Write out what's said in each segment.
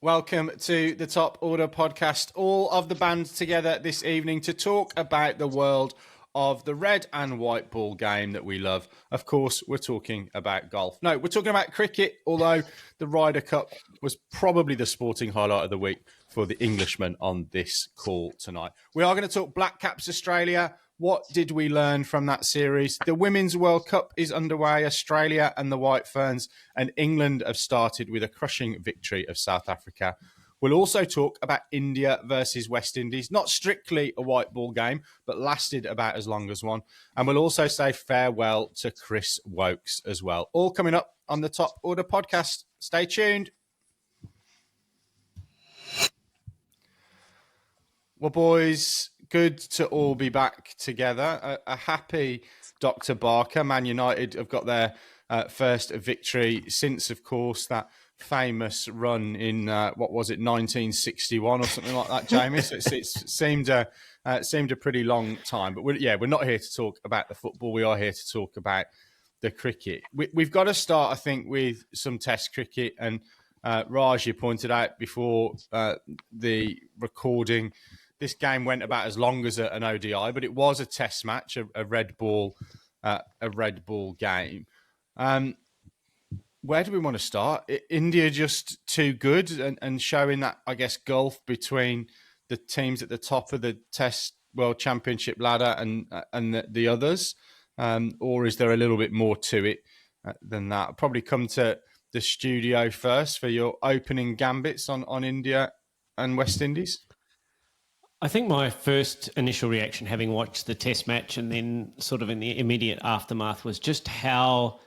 Welcome to the Top Order podcast. All of the bands together this evening to talk about the world of the red and white ball game that we love. Of course, we're talking about golf. No, we're talking about cricket, although the Ryder Cup was probably the sporting highlight of the week for the Englishmen on this call tonight. We are going to talk Black Caps Australia. What did we learn from that series? The Women's World Cup is underway. Australia and the White Ferns and England have started with a crushing victory of South Africa. We'll also talk about India versus West Indies. Not strictly a white ball game, but lasted about as long as one. And we'll also say farewell to Chris Woakes as well. All coming up on the Top Order podcast. Stay tuned. Well, boys, good to all be back together. A happy Dr. Barker. Man United have got their first victory since, of course, that famous run in, 1961 or something like that, Jamie? So it seemed a pretty long time. But we're not here to talk about the football. We are here to talk about the cricket. We've got to start, I think, with some Test cricket. And Raj, you pointed out before the recording, this game went about as long as an ODI, but it was a Test match, a red ball game. Where do we want to start? India just too good and showing that, I guess, gulf between the teams at the top of the Test World Championship ladder and the others, or is there a little bit more to it than that? I'll probably come to the studio first for your opening gambits on India and West Indies. I think my first initial reaction, having watched the Test match and then sort of in the immediate aftermath, was just how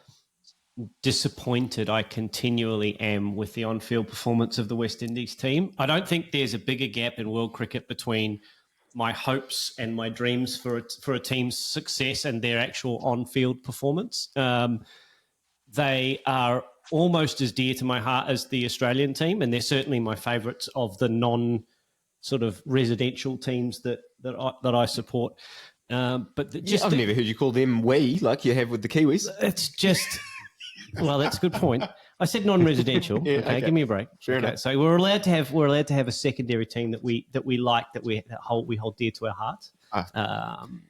disappointed I continually am with the on-field performance of the West Indies team. I don't think there's a bigger gap in world cricket between my hopes and my dreams for a team's success and their actual on-field performance. They are almost as dear to my heart as the Australian team, and they're certainly my favourites of the sort of residential teams that I support. But I've never heard you call them we like you have with the Kiwis. It's just, well, that's a good point. I said non-residential. Yeah, okay, give me a break. Fair enough. So we're allowed to have a secondary team that we like, that we hold dear to our hearts.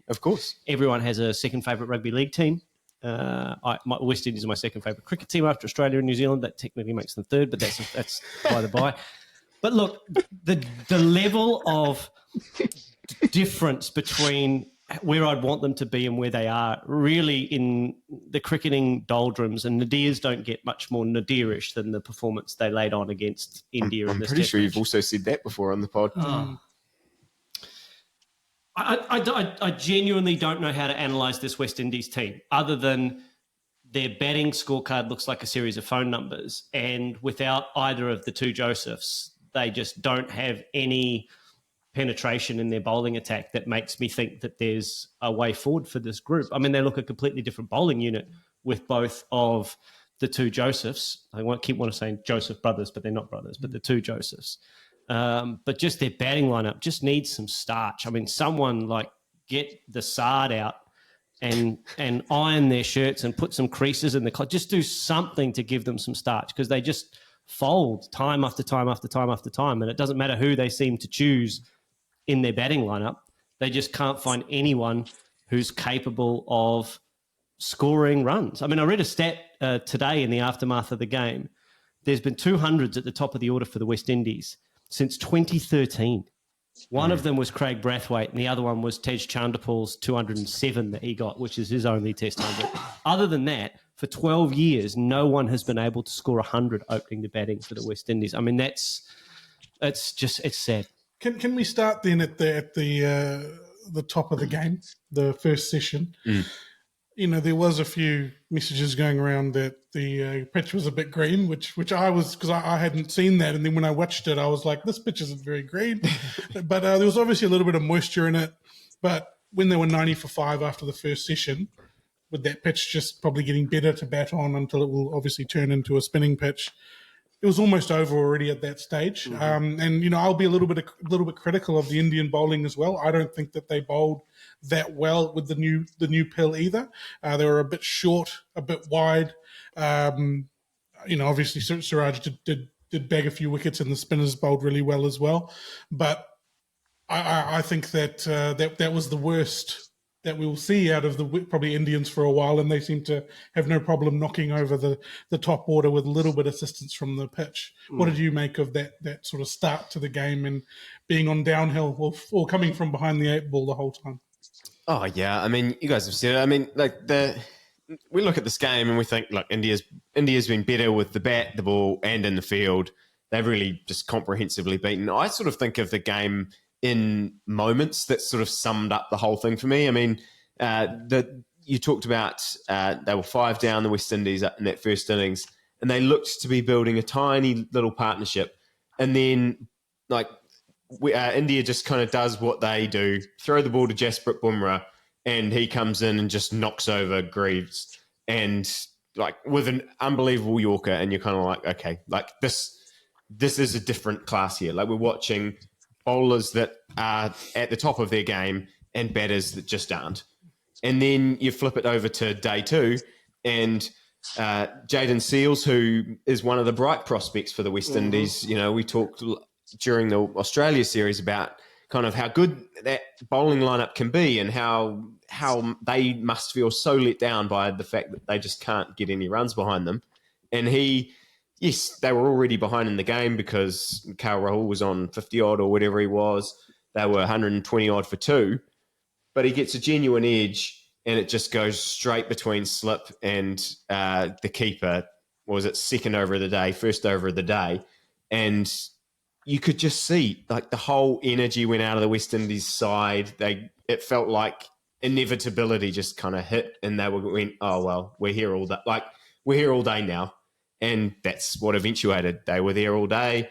Of course, everyone has a second favourite rugby league team. West Indies are my second favourite cricket team after Australia and New Zealand. That technically makes them third, but that's by the by. But look, the level of difference between where I'd want them to be and where they are really in the cricketing doldrums, and Nadirs don't get much more Nadirish than the performance they laid on against India. I'm pretty sure you've also said that before on the pod. I genuinely don't know how to analyse this West Indies team other than their batting scorecard looks like a series of phone numbers, and without either of the two Josephs, they just don't have any penetration in their bowling attack that makes me think that there's a way forward for this group. I mean, they look a completely different bowling unit with both of the two Josephs. I won't keep saying Joseph brothers, but they're not brothers, but the two Josephs. But just their batting lineup just needs some starch. I mean, someone like get the Sard out and iron their shirts and put some creases in just do something to give them some starch, because they just fold time after time after time after time, and it doesn't matter who they seem to choose in their batting lineup. They just can't find anyone who's capable of scoring runs. I mean, I read a stat today in the aftermath of the game. There's been 200s at the top of the order for the West Indies since 2013. One of them was Craig Brathwaite, and the other one was Tej Chanderpaul's 207 that he got, which is his only Test 100. Other than that, for 12 years, no one has been able to score 100 opening the batting for the West Indies. I mean, it's sad. Can we start then at the top of the game, the first session? You know, there was a few messages going around that the pitch was a bit green, which I was, because I hadn't seen that. And then when I watched it, I was like, this pitch isn't very green. But there was obviously a little bit of moisture in it. But when they were 90 for 5 after the first session, with that pitch just probably getting better to bat on until it will obviously turn into a spinning pitch, it was almost over already at that stage. And, you know, I'll be a little bit critical of the Indian bowling as well. I don't think that they bowled that well with the new pill either. They were a bit short, a bit wide. You know, obviously Siraj did did bag a few wickets, and the spinners bowled really well as well. But I think that that was the worst that we'll see out of the probably Indians for a while, and they seem to have no problem knocking over the top order with a little bit of assistance from the pitch. What did you make of that sort of start to the game and being on downhill or coming from behind the 8 ball the whole time? Oh, yeah. I mean, you guys have said it. I mean, like we look at this game and we think, look, India's been better with the bat, the ball, and in the field. They've really just comprehensively beaten. I sort of think of the game in moments that sort of summed up the whole thing for me. I mean, you talked about they were 5 down, the West Indies, in that first innings, and they looked to be building a tiny little partnership. And then, like, India just kind of does what they do, throw the ball to Jasprit Bumrah, and he comes in and just knocks over Greaves, and like with an unbelievable Yorker, and you're kind of like, okay, like this is a different class here. Like, we're watching bowlers that are at the top of their game and batters that just aren't. And then you flip it over to day 2, and Jayden Seales, who is one of the bright prospects for the West Indies. You know, we talked during the Australia series about kind of how good that bowling lineup can be, and how they must feel so let down by the fact that they just can't get any runs behind them. And yes, they were already behind in the game because KL Rahul was on 50 odd or whatever he was. They were 120 odd for 2, but he gets a genuine edge, and it just goes straight between slip and the keeper. What was it, second over of the day, first over of the day, and you could just see like the whole energy went out of the West Indies side. It felt like inevitability just kind of hit, and they went, oh well, we're here all day. Like, we're here all day now, and that's what eventuated. They were there all day.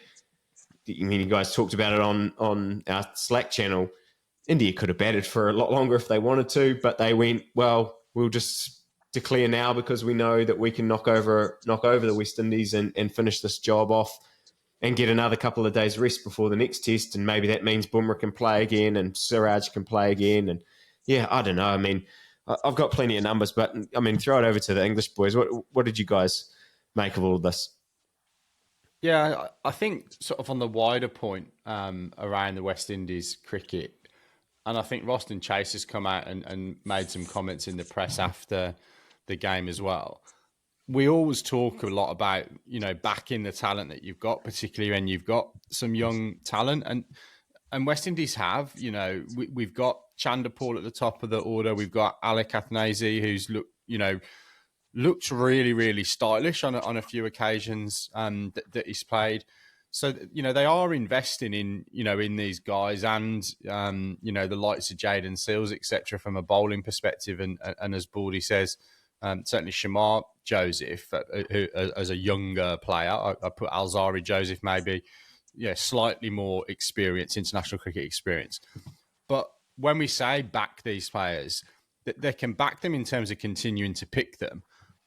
I mean, you guys talked about it on our Slack channel. India could have batted for a lot longer if they wanted to, but they went, well, we'll just declare now because we know that we can knock over the West Indies and finish this job off and get another couple of days rest before the next test. And maybe that means Bumrah can play again and Siraj can play again. And yeah, I don't know. I mean, I've got plenty of numbers, but I mean, throw it over to the English boys. What did you guys make of all of this? Yeah, I think sort of on the wider point around the West Indies cricket, and I think Roston Chase has come out and made some comments in the press after the game as well. We always talk a lot about, you know, backing the talent that you've got, particularly when you've got some young talent. And West Indies have, you know, we've got Chanderpaul at the top of the order. We've got Alec Athanasi, who's looked really, really stylish on a few occasions that he's played. So, you know, they are investing in these guys and, the likes of Jayden Seales, etc., from a bowling perspective. And as Baldy says, certainly Shamar Joseph, who as a younger player, I put Alzari Joseph maybe, slightly more experience, international cricket experience. But when we say back these players, they can back them in terms of continuing to pick them,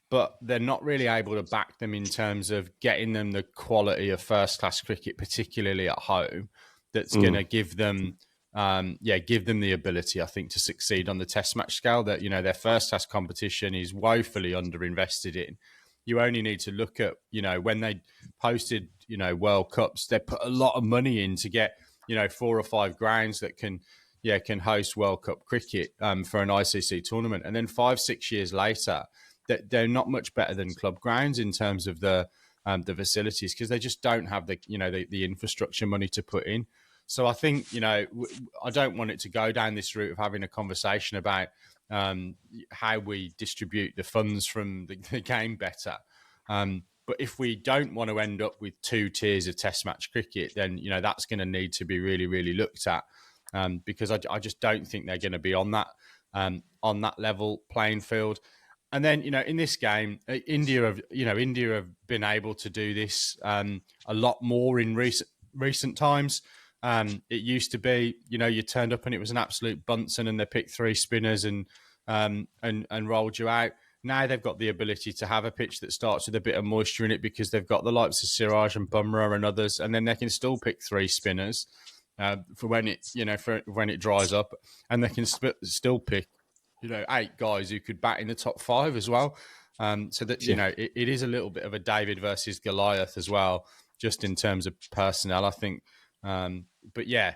but they're not really able to back them in terms of getting them the quality of first-class cricket, particularly at home, that's going to give them the ability, I think, to succeed on the test match scale that, you know, their first-class competition is woefully underinvested in. You only need to look at, you know, when they posted, you know, World Cups, they put a lot of money in to get, 4 or 5 grounds that can host World Cup cricket for an ICC tournament. And then 5-6 years later, they're not much better than club grounds in terms of the facilities, because they just don't have the infrastructure money to put in. So I think, I don't want it to go down this route of having a conversation about how we distribute the funds from the game better. But if we don't want to end up with 2 tiers of test match cricket, then, that's going to need to be really, really looked at, because I just don't think they're going to be on that level playing field. And then, in this game, India have been able to do this a lot more in recent times. It used to be, you turned up and it was an absolute Bunsen and they picked 3 spinners and rolled you out. Now they've got the ability to have a pitch that starts with a bit of moisture in it because they've got the likes of Siraj and Bumrah and others, and then they can still pick 3 spinners for when it dries up, and they can still pick 8 guys who could bat in the top 5 as well. So that it is a little bit of a David versus Goliath as well. just in terms of personnel, I think. But yeah,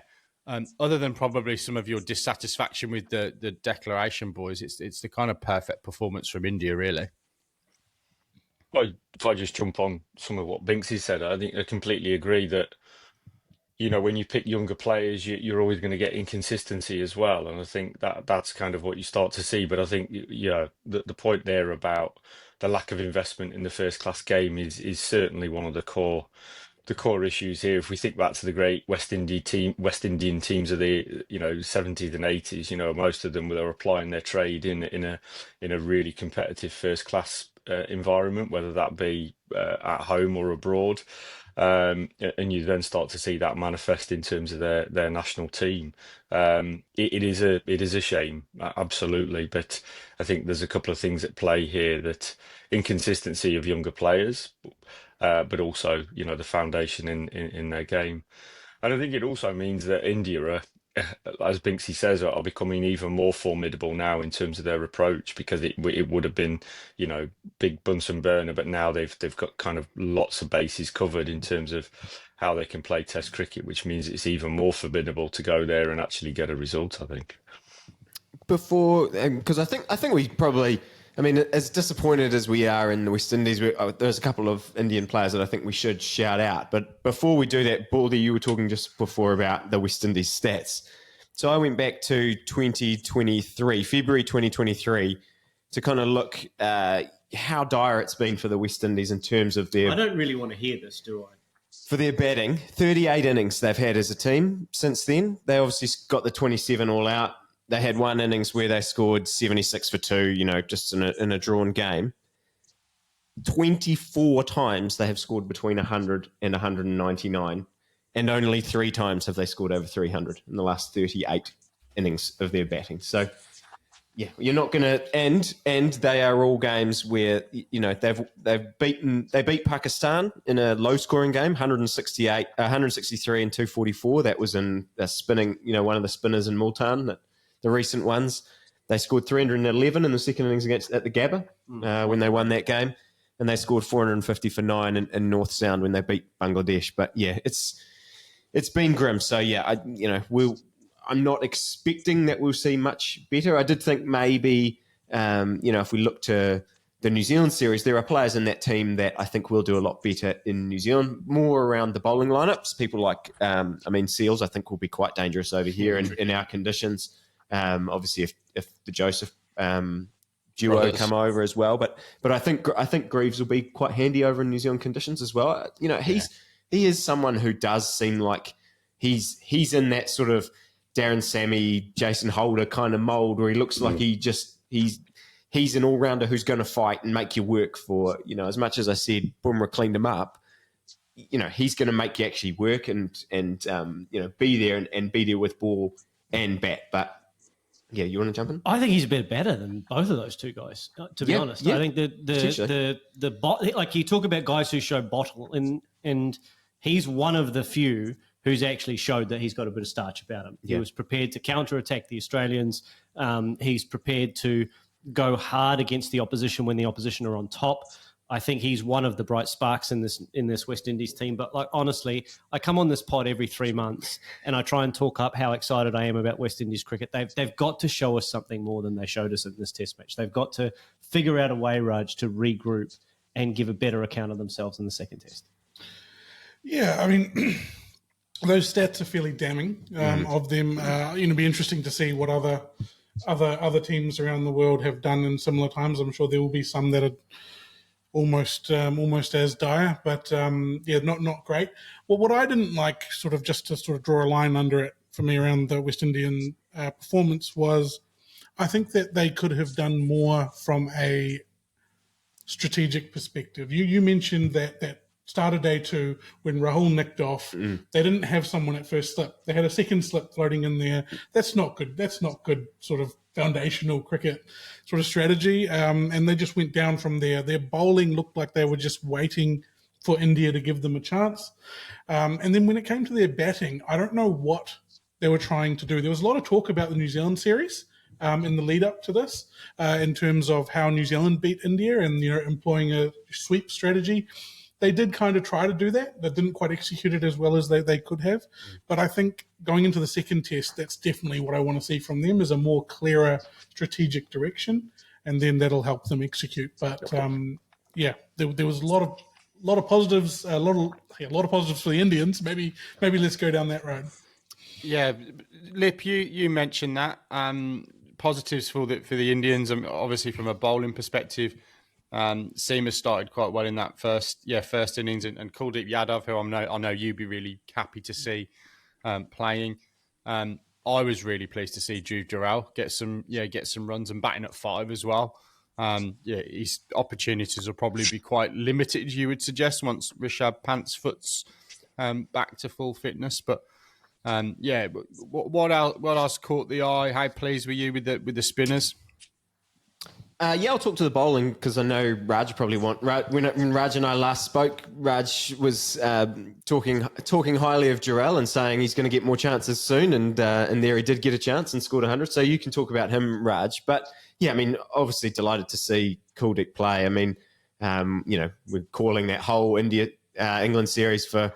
other than probably some of your dissatisfaction with the declaration, boys, it's the kind of perfect performance from India, really. If I just jump on some of what Binksy said, I think I completely agree that, when you pick younger players, you're always going to get inconsistency as well. And I think that's kind of what you start to see. But I think, the point there about the lack of investment in the first class game is certainly one of the core issues here. If we think back to the great West Indian teams of the 70s and 80s, most of them were applying their trade in a really competitive first class environment, whether that be at home or abroad. And you then start to see that manifest in terms of their national team. It is a shame, absolutely. But I think there's a couple of things at play here: that inconsistency of younger players, but also the foundation in their game. And I think it also means that India are, as Binksy says, are becoming even more formidable now in terms of their approach, because it would have been, big Bunsen burner, but now they've got kind of lots of bases covered in terms of how they can play Test cricket, which means it's even more formidable to go there and actually get a result, I think. Because I think we probably, as disappointed as we are in the West Indies, there's a couple of Indian players that I think we should shout out. But before we do that, Baldy, you were talking just before about the West Indies stats. So I went back to February 2023, to kind of look how dire it's been for the West Indies in terms of their... I don't really want to hear this, do I? For their batting, 38 innings they've had as a team since then. They obviously got the 27 all out. They had one innings where they scored 76 for 2, just in a drawn game. 24 times they have scored between 100 and 199, and only 3 times have they scored over 300 in the last 38 innings of their batting. So, yeah, you're not going to... And they are all games where, they beat Pakistan in a low-scoring game, 163 and 244. That was in a spinning, one of the spinners in Multan, the recent ones. They scored 311 in the second innings at the Gabba when they won that game, and they scored 450 for 9 in North Sound when they beat Bangladesh. But yeah, it's been grim. So yeah, I'm not expecting that we'll see much better. I did think maybe if we look to the New Zealand series, there are players in that team that I think will do a lot better in New Zealand, more around the bowling lineups. People like Seals, I think, will be quite dangerous over here in our conditions. Obviously, if the Joseph duo come over as well, but I think Greaves will be quite handy over in New Zealand conditions as well. He is someone who does seem like he's in that sort of Darren Sammy, Jason Holder kind of mould, where he looks like he's an all-rounder who's going to fight and make you work for, as much as I said Bumrah cleaned him up, he's going to make you actually work and be there and be there with ball and bat. But yeah, you want to jump in? I think he's a bit better than both of those two guys, to be honest. Yeah. I think like you talk about guys who show bottle, and he's one of the few who's actually showed that he's got a bit of starch about him. Yeah. He was prepared to counter-attack the Australians. He's prepared to go hard against the opposition when the opposition are on top. I think he's one of the bright sparks in this West Indies team. But like honestly, I come on this pod every 3 months and I try and talk up how excited I am about West Indies cricket. They've got to show us something more than they showed us in this Test match. They've got to figure out a way, Raj, to regroup and give a better account of themselves in the second Test. Yeah, those stats are fairly damning of them. It'll be interesting to see what other teams around the world have done in similar times. I'm sure there will be some that are almost as dire, but not great. Well, what I didn't like, just to draw a line under it for me around the West Indian performance, was I think that they could have done more from a strategic perspective. You mentioned that start of day 2 when Rahul nicked off, they didn't have someone at first slip. They had a second slip floating in there. That's not good. That's not good sort of foundational cricket sort of strategy. And they just went down from there. Their bowling looked like they were just waiting for India to give them a chance. And then when it came to their batting, I don't know what they were trying to do. There was a lot of talk about the New Zealand series in the lead up to this, in terms of how New Zealand beat India and employing a sweep strategy. they did kind of try to do that. They didn't quite execute it as well as they could have. But I think going into the second test, that's definitely what I want to see from them, is a more clearer strategic direction, and then that'll help them execute. But there was a lot of positives, a lot of positives for the Indians. Maybe let's go down that road. Yeah, Lip, you mentioned that positives for the Indians, and obviously from a bowling perspective, Seamer started quite well in that first innings, and Kuldeep Yadav, who I know you'd be really happy to see playing. I was really pleased to see Dhruv Jurel get some runs and batting at 5 as well. His opportunities will probably be quite limited, you would suggest, once Rishabh Pant's foot's back to full fitness, but. What else caught the eye? How pleased were you with the spinners? I'll talk to the bowling because I know Raj probably when Raj and I last spoke, Raj was talking highly of Jurel and saying he's going to get more chances soon, and there he did get a chance and scored 100. So you can talk about him, Raj. But yeah, I mean, obviously delighted to see Kuldeep play. I mean, we're calling that whole India England series for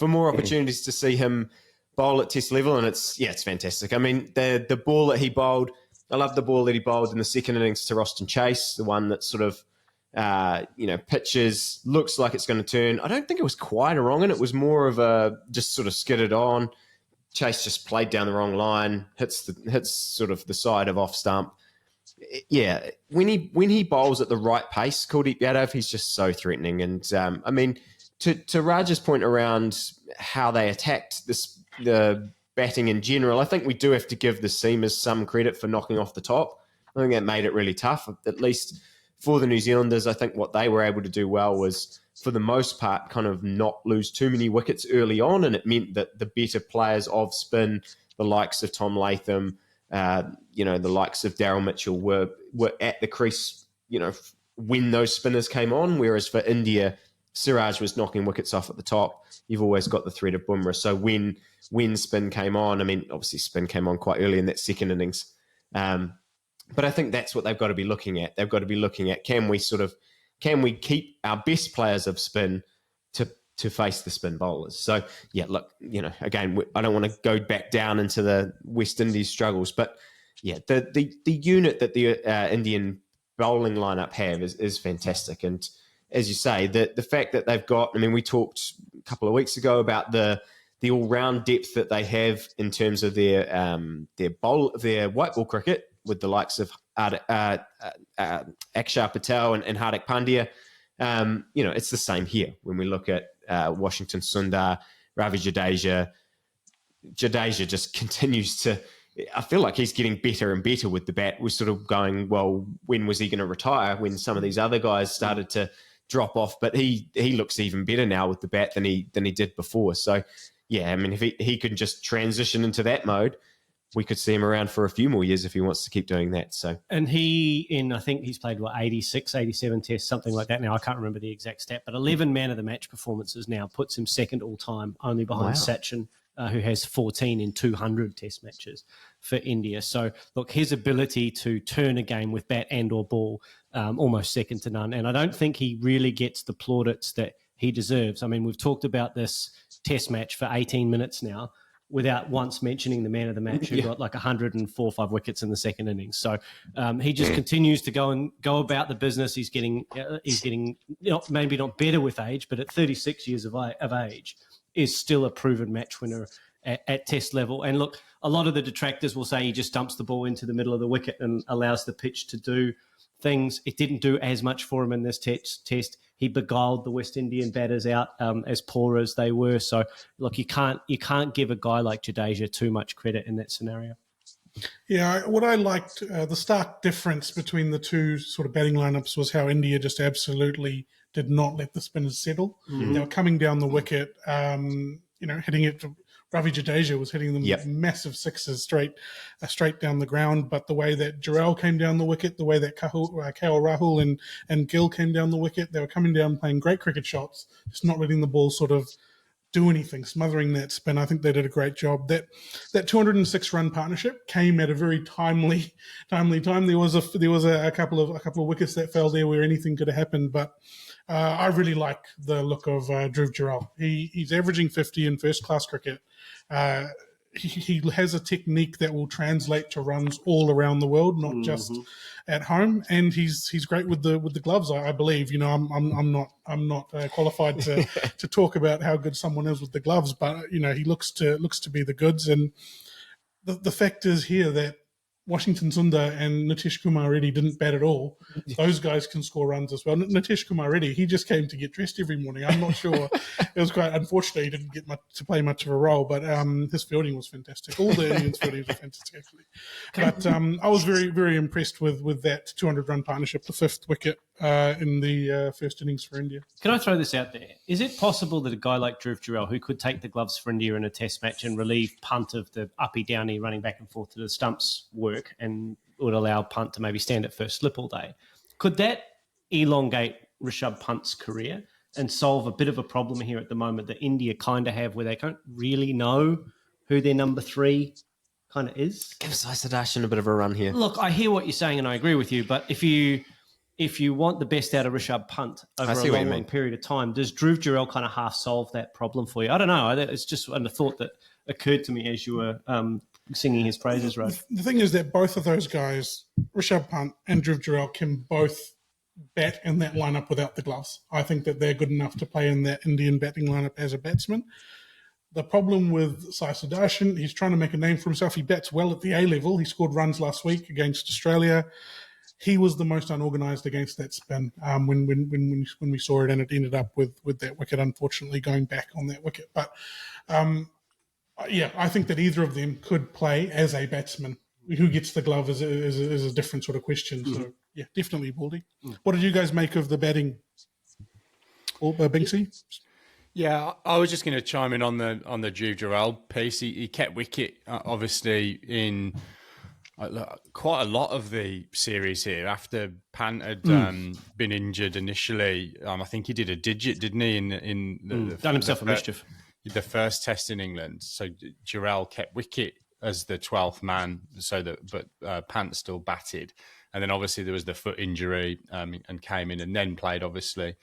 more opportunities to see him bowl at test level, and it's fantastic. I mean, the ball that he bowled, I love the ball that he bowled in the second innings to Roston Chase, the one that sort of, pitches, looks like it's going to turn. I don't think it was quite a wrong, and it was more of a just sort of skidded on. Chase just played down the wrong line, hits sort of the side of off stump. Yeah, when he bowls at the right pace, Kuldeep Yadav, he's just so threatening. And I mean, to Raj's point around how they attacked the batting in general, I think we do have to give the seamers some credit for knocking off the top. I think that made it really tough, at least for the New Zealanders. I think what they were able to do well was, for the most part, kind of not lose too many wickets early on, and it meant that the better players of spin, the likes of Tom Latham, the likes of Daryl Mitchell were at the crease, when those spinners came on, whereas for India, Siraj was knocking wickets off at the top. You've always got the threat of Bumrah. So when spin came on, I mean, obviously spin came on quite early in that second innings. But I think that's what they've got to be looking at. They've got to be looking at, can we keep our best players of spin to face the spin bowlers? So, yeah, look, again, I don't want to go back down into the West Indies struggles, but yeah, the unit that the Indian bowling lineup have is fantastic. And as you say, the fact that they've got, I mean, we talked a couple of weeks ago about the all-round depth that they have in terms of their white ball cricket, with the likes of Akshar Patel and Hardik Pandya. It's the same here when we look at Washington Sundar, Ravi Jadeja. Jadeja just continues to, I feel like he's getting better and better with the bat. We're sort of going, well, when was he going to retire? When some of these other guys started to drop off, but he looks even better now with the bat than he did before. So, yeah, I mean, if he could just transition into that mode, we could see him around for a few more years if he wants to keep doing that. So, and I think he's played 86, 87 tests, something like that. Now I can't remember the exact stat, but 11 man of the match performances now puts him second all time, only behind Sachin, who has 14 in 200 test matches for India. So look, his ability to turn a game with bat and or ball, almost second to none. And I don't think he really gets the plaudits that he deserves. I mean, we've talked about this test match for 18 minutes now without once mentioning the man of the match who got like 104 5 wickets in the second innings. So he just continues to go about the business. He's getting maybe not better with age, but at 36 years of age is still a proven match winner at test level. And look, a lot of the detractors will say he just dumps the ball into the middle of the wicket and allows the pitch to do things. It didn't do as much for him in this test. He beguiled the West Indian batters out as poor as they were. So, look, you can't give a guy like Jadeja too much credit in that scenario. Yeah, what I liked, the stark difference between the two sort of batting lineups was how India just absolutely did not let the spinners settle. Mm-hmm. They were coming down the wicket, hitting it. Ravi Jadeja was hitting them massive sixes straight down the ground. But the way that Jurel came down the wicket, the way that KL Rahul and Gill came down the wicket, they were coming down playing great cricket shots, just not letting the ball sort of do anything, smothering that spin. I think they did a great job. That 206 run partnership came at a very timely time. There was a couple of wickets that fell there where anything could have happened, but I really like the look of Dhruv Jurel. He's averaging 50 in first class cricket. He has a technique that will translate to runs all around the world, not just at home. And he's great with the gloves. I believe. I'm not qualified to talk about how good someone is with the gloves, but he looks to be the goods. And the fact is here that Washington Sundar and Nitish Kumar Reddy didn't bat at all. Those guys can score runs as well. Nitish Kumar Reddy, he just came to get dressed every morning. I'm not sure. It was quite unfortunate he didn't get to play much of a role, but his fielding was fantastic. All the Indians' fielding was fantastic, actually. But I was very, very impressed with that 200-run partnership, the fifth wicket in the first innings for India. Can I throw this out there? Is it possible that a guy like Dhruv Jurel, who could take the gloves for India in a test match and relieve Punt of the uppy-downy running back and forth to the stumps work and would allow Punt to maybe stand at first slip all day, could that elongate Rishabh Punt's career and solve a bit of a problem here at the moment that India kind of have where they don't really know who their number 3 kind of is? Give Sudarshan a bit of a run here. Look, I hear what you're saying and I agree with you, but if you want the best out of Rishabh Punt over a long period of time, does Dhruv Jurel kind of half solve that problem for you? I don't know. It's just a thought that occurred to me as you were singing his praises, right? The thing is that both of those guys, Rishabh Punt and Dhruv Jurel, can both bat in that lineup without the gloves. I think that they're good enough to play in that Indian batting lineup as a batsman. The problem with Sai Sudarshan, he's trying to make a name for himself. He bats well at the A level. He scored runs last week against Australia. He was the most unorganised against that spin when we saw it, and it ended up with that wicket, unfortunately, going back on that wicket. But, I think that either of them could play as a batsman. Who gets the glove is a different sort of question. So, definitely Baldy. What did you guys make of the batting, Binksy? Yeah, I was just going to chime in on the Dhruv Jurel piece. He kept wicket, obviously, in quite a lot of the series here. After Pant had been injured initially, I think he did a digit, didn't he? Done himself a mischief. The first test in England. So Jurel kept wicket as the 12th man, but Pant still batted. And then obviously there was the foot injury and came in and then played, obviously,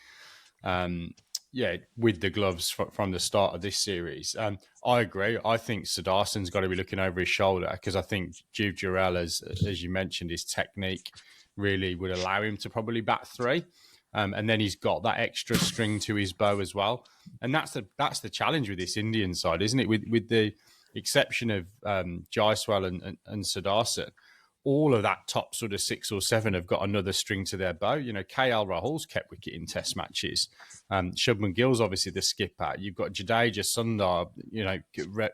with the gloves from the start of this series. I agree. I think Sudarshan's got to be looking over his shoulder because I think Dhruv Jurel, as you mentioned, his technique really would allow him to probably bat 3. And then he's got that extra string to his bow as well. And that's the challenge with this Indian side, isn't it? With the exception of Jaiswal and Sudarshan, all of that top sort of 6 or 7 have got another string to their bow. KL Rahul's kept wicket in test matches. Shubman Gill's obviously the skipper. You've got Jadeja, Sundar,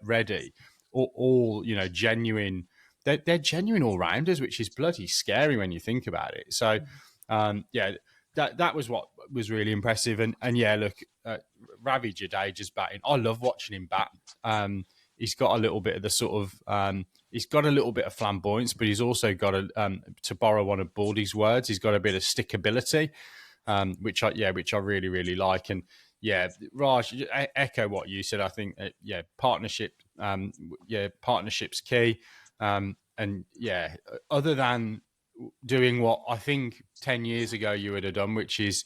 Reddy, all genuine. They're genuine all-rounders, which is bloody scary when you think about it. So, that was what was really impressive. And look, Ravi Jadeja's batting. I love watching him bat. He's got a little bit of the sort of he's got a little bit of flamboyance, but he's also got to borrow one of Baldy's words, he's got a bit of stickability, which I really, really like. And Raj, echo what you said. I think partnership, partnership's key. Other than doing what I think 10 years ago you would have done, which is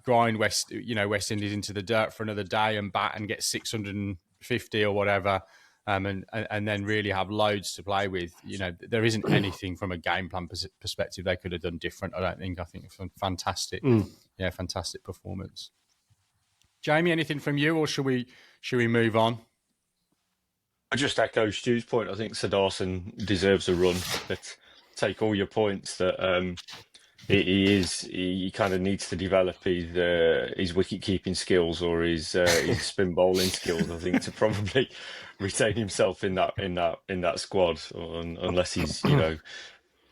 grind West Indies into the dirt for another day and bat and get 650 or whatever, and then really have loads to play with. There isn't anything from a game plan perspective they could have done different. I think it's fantastic. Fantastic performance. Jamie, anything from you, or should we move on? I just echo Stu's point. I think Sudarshan deserves a run. But take all your points that he kind of needs to develop his wicket keeping skills or his spin bowling skills, I think, to probably retain himself in that squad, unless he's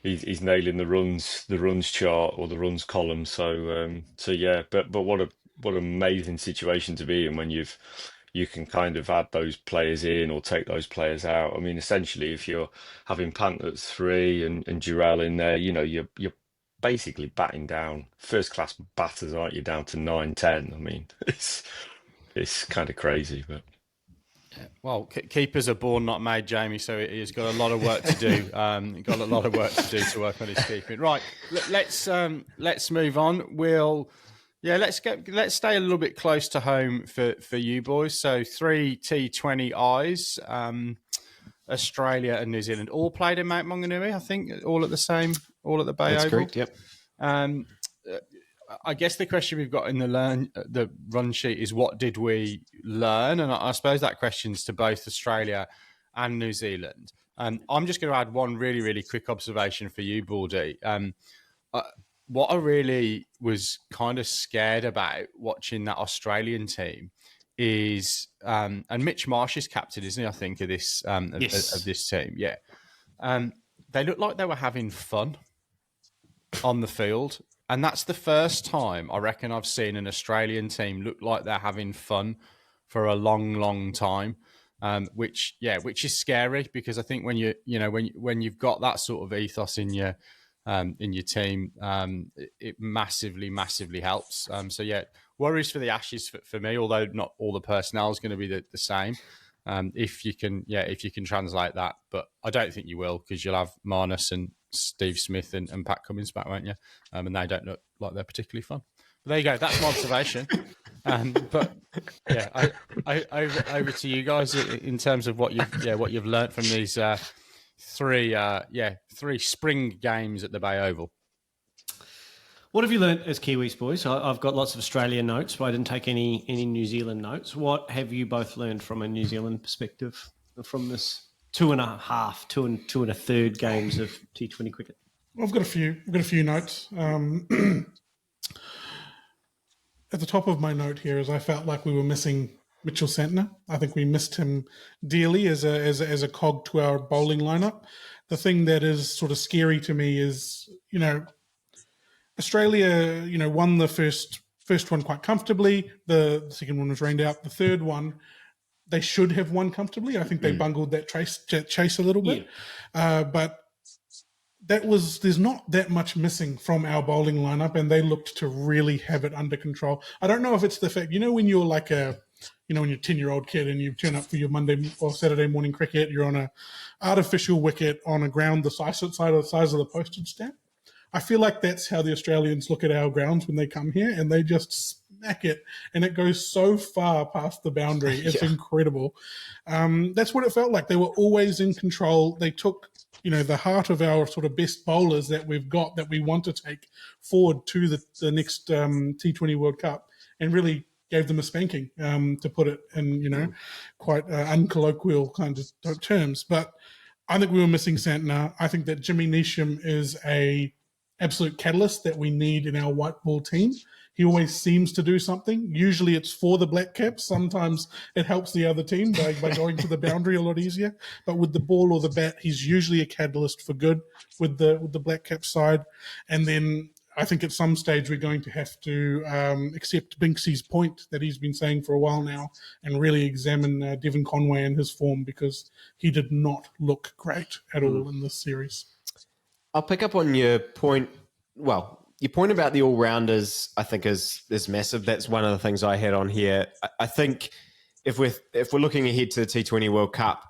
he's nailing the runs chart or the runs column. But what an amazing situation to be in when you can kind of add those players in or take those players out. I mean, essentially, if you're having Pant at 3 and Jurel in there, you're basically batting down first-class batters, aren't you, down to 9, 10. I mean, It's kind of crazy, but Well, keepers are born, not made, Jamie. So he's got a lot of work to do. Got a lot of work to do to work on his keeping. Right, let's move on. Let's stay a little bit close to home for you boys. So 3 T20 eyes, Australia and New Zealand all played in Mount Maunganui. I think all at the Bay That's Oval. correct. Yep. I guess the question we've got in the run sheet is what did we learn? And I suppose that question's to both Australia and New Zealand. I'm just going to add one really, really quick observation for you, Baldy. What I really was kind of scared about watching that Australian team is, and Mitch Marsh is captain, isn't he? I think of this Yes. of this team. Yeah, they looked like they were having fun on the field. And that's the first time I reckon I've seen an Australian team look like they're having fun for a long, long time. Which is scary because I think when you've got that sort of ethos in your team, it massively, massively helps. Worries for the Ashes for me, although not all the personnel is going to be the same. If you can translate that, but I don't think you will because you'll have Marnus and Steve Smith and Pat Cummins back, won't you? And they don't look like they're particularly fun. But there you go. That's my observation. But yeah, over to you guys in terms of what you've learnt from these three spring games at the Bay Oval. What have you learnt as Kiwis, boys? I've got lots of Australian notes, but I didn't take any New Zealand notes. What have you both learned from a New Zealand perspective from this 2 and a third games of T20 cricket? I've got a few notes. At the top of my note here is I felt like we were missing Mitchell Santner. I think we missed him dearly as a cog to our bowling lineup. The thing that is sort of scary to me is, Australia, won the first one quite comfortably. The second one was rained out. The third one, they should have won comfortably. I think they bungled that chase a little bit. Yeah. But there's not that much missing from our bowling lineup, and they looked to really have it under control. I don't know if it's the fact, when you're like when you're a 10-year-old kid and you turn up for your Monday or Saturday morning cricket, you're on a artificial wicket on a ground the size of the postage stamp. I feel like that's how the Australians look at our grounds when they come here, and they just smack it, and it goes so far past the boundary. It's incredible. That's what it felt like. They were always in control. They took, the heart of our sort of best bowlers that we've got that we want to take forward to the next T20 World Cup and really gave them a spanking, to put it in, quite uncolloquial kind of terms. But I think we were missing Santner. I think that Jimmy Neesham is a absolute catalyst that we need in our white ball team. He always seems to do something. Usually it's for the Black Caps. Sometimes it helps the other team by going to the boundary a lot easier. But with the ball or the bat, he's usually a catalyst for good with the Black Caps side. And then I think at some stage we're going to have to accept Binksy's point that he's been saying for a while now and really examine Devon Conway and his form, because he did not look great at all in this series. I'll pick up on your point. Well, your point about the all-rounders, I think, is massive. That's one of the things I had on here. I think if we're looking ahead to the T20 World Cup,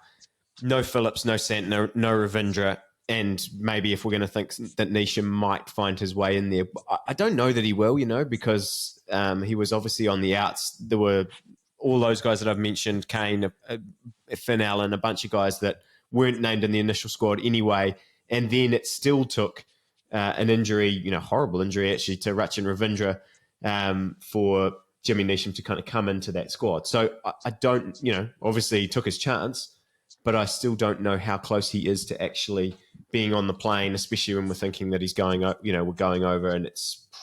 no Phillips, no Santner, no Ravindra, and maybe if we're going to think that Neesham might find his way in there, I don't know that he will, because he was obviously on the outs. There were all those guys that I've mentioned, Kane, Finn Allen, a bunch of guys that weren't named in the initial squad anyway. And then it still took an injury, horrible injury actually, to Rachin Ravindra for Jimmy Neesham to kind of come into that squad. So I don't, obviously he took his chance, but I still don't know how close he is to actually being on the plane, especially when we're thinking that he's going, we're going over, and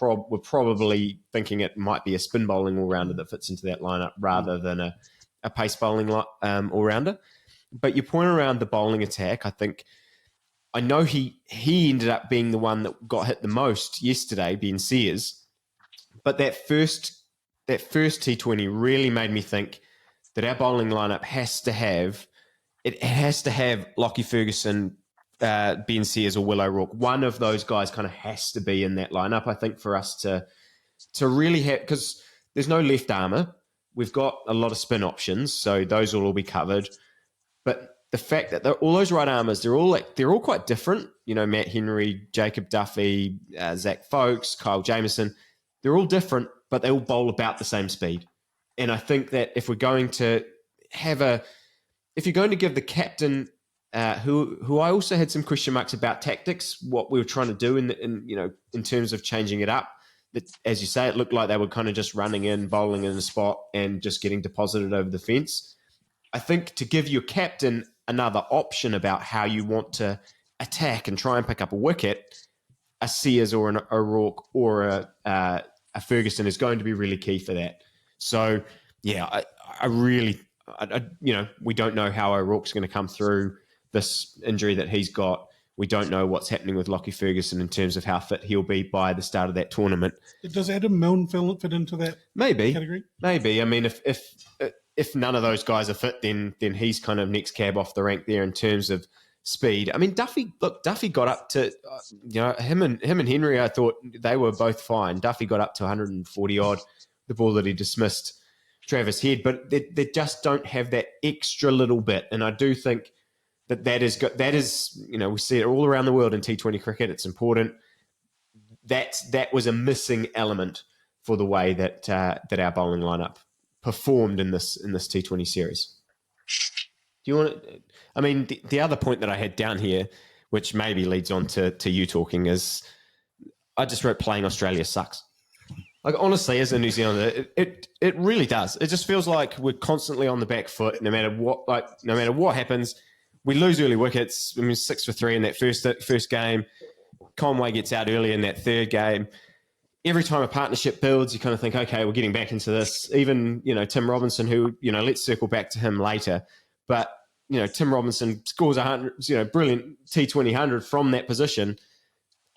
we're probably thinking it might be a spin bowling all-rounder that fits into that lineup rather than a pace bowling all-rounder. But your point around the bowling attack, I know he ended up being the one that got hit the most yesterday, being Sears. But that first T20 really made me think that our bowling lineup has to have Lockie Ferguson, Ben Sears, or Will O'Rourke. One of those guys kind of has to be in that lineup, I think, for us to really have, because there's no left armour. we've got a lot of spin options, so those will all be covered. But the fact that all those right armers, they're all quite different. You know, Matt Henry, Jacob Duffy, Zach Folkes, Kyle Jamieson, they're all different, but they all bowl about the same speed. And I think that if you're going to give the captain, who I also had some question marks about tactics, what we were trying to do in terms of changing it up. That, as you say, it looked like they were kind of just running in, bowling in a spot, and just getting deposited over the fence. I think to give your captain another option about how you want to attack and try and pick up a wicket, a Sears or an O'Rourke or a Ferguson is going to be really key for that. So, yeah, we don't know how O'Rourke's going to come through this injury that he's got. We don't know what's happening with Lockie Ferguson in terms of how fit he'll be by the start of that tournament. Does Adam Milne fit into that category? Maybe. I mean, if none of those guys are fit, then he's kind of next cab off the rank there in terms of speed. I mean, Duffy got up to, him and Henry, I thought they were both fine. Duffy got up to 140 odd, the ball that he dismissed Travis Head, but they just don't have that extra little bit. And I do think that is, we see it all around the world in T20 cricket. It's important. That was a missing element for the way that our bowling lineup performed in this T20 series. Do you want to? I mean, the other point that I had down here, which maybe leads on to you talking, is I just wrote playing Australia sucks. Like, honestly, as a New Zealander, it really does. It just feels like we're constantly on the back foot, no matter what happens. We lose early wickets. I mean, 6 for 3 in that first game. Conway gets out early in that third game. Every time a partnership builds, you kind of think, okay, we're getting back into this. Even, Tim Robinson, who, let's circle back to him later. But, Tim Robinson scores 100, brilliant T20 100 from that position.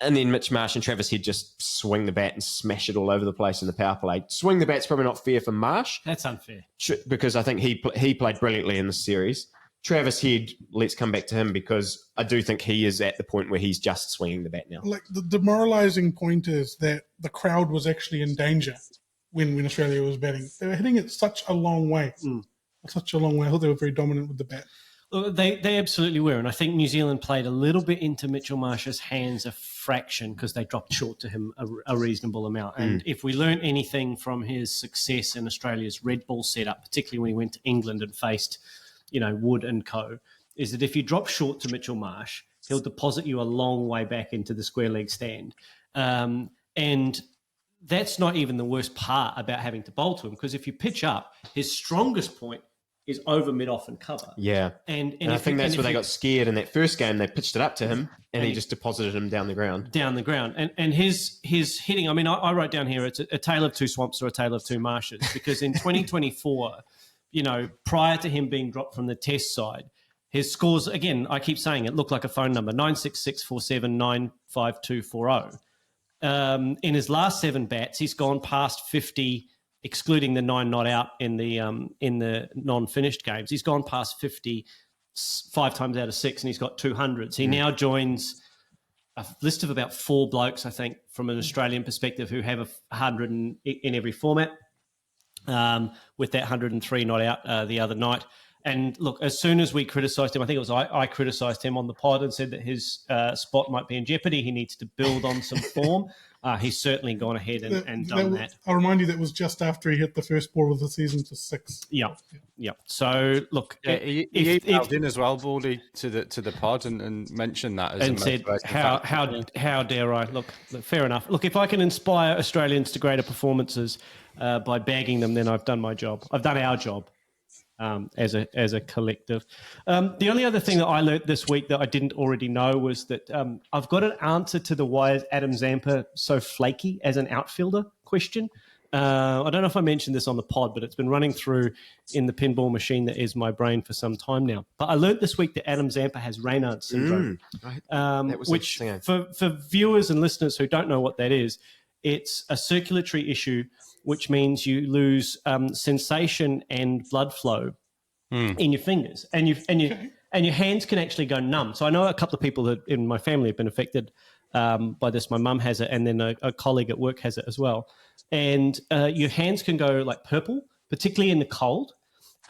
And then Mitch Marsh and Travis Head just swing the bat and smash it all over the place in the power play. Swing the bat's probably not fair for Marsh. That's unfair. Because I think he played brilliantly in this series. Travis Head, let's come back to him because I do think he is at the point where he's just swinging the bat now. Like, the demoralising point is that the crowd was actually in danger when Australia was batting. They were hitting it such a long way. Such a long way. I thought they were very dominant with the bat. Well, they absolutely were. And I think New Zealand played a little bit into Mitchell Marsh's hands, a fraction, because they dropped short to him a reasonable amount. And if we learned anything from his success in Australia's red ball setup, particularly when he went to England and faced Wood and co, is that if you drop short to Mitchell Marsh, he'll deposit you a long way back into the square leg stand. And that's not even the worst part about having to bowl to him, because if you pitch up, his strongest point is over mid-off and cover. Yeah. And I think that's where they got scared in that first game. They pitched it up to him and he just deposited him down the ground. And his hitting, I mean, I wrote down here, it's a tale of two swamps or a tale of two marshes, because in 2024, prior to him being dropped from the test side, his scores, again, I keep saying it, looked like a phone number, 96647952240. In his last 7 bats, he's gone past 50, excluding the 9 not out in the non-finished games. He's gone past 50 5 times out of 6, and he's got 200s. He now joins a list of about 4 blokes, I think, from an Australian perspective, who have 100 in every format, with that 103 not out the other night. And look, as soon as we criticised him, I think it was I criticised him on the pod and said that his spot might be in jeopardy. He needs to build on some form. He's certainly gone ahead and done that. I'll remind you that was just after he hit the first ball of the season to 6. Yeah. So look, he emailed in as well, Baldy, to the pod and mentioned that as and said, how dare I? Look, fair enough. Look, if I can inspire Australians to greater performances by bagging them, then I've done my job. I've done our job. As a collective. The only other thing that I learnt this week that I didn't already know was that I've got an answer to the why is Adam Zampa so flaky as an outfielder question. I don't know if I mentioned this on the pod, but it's been running through in the pinball machine that is my brain for some time now. But I learnt this week that Adam Zampa has Raynaud's syndrome, which for viewers and listeners who don't know what that is, it's a circulatory issue which means you lose sensation and blood flow in your fingers, and your hands can actually go numb. So I know a couple of people that in my family have been affected by this. My mum has it, and then a colleague at work has it as well. And your hands can go like purple, particularly in the cold,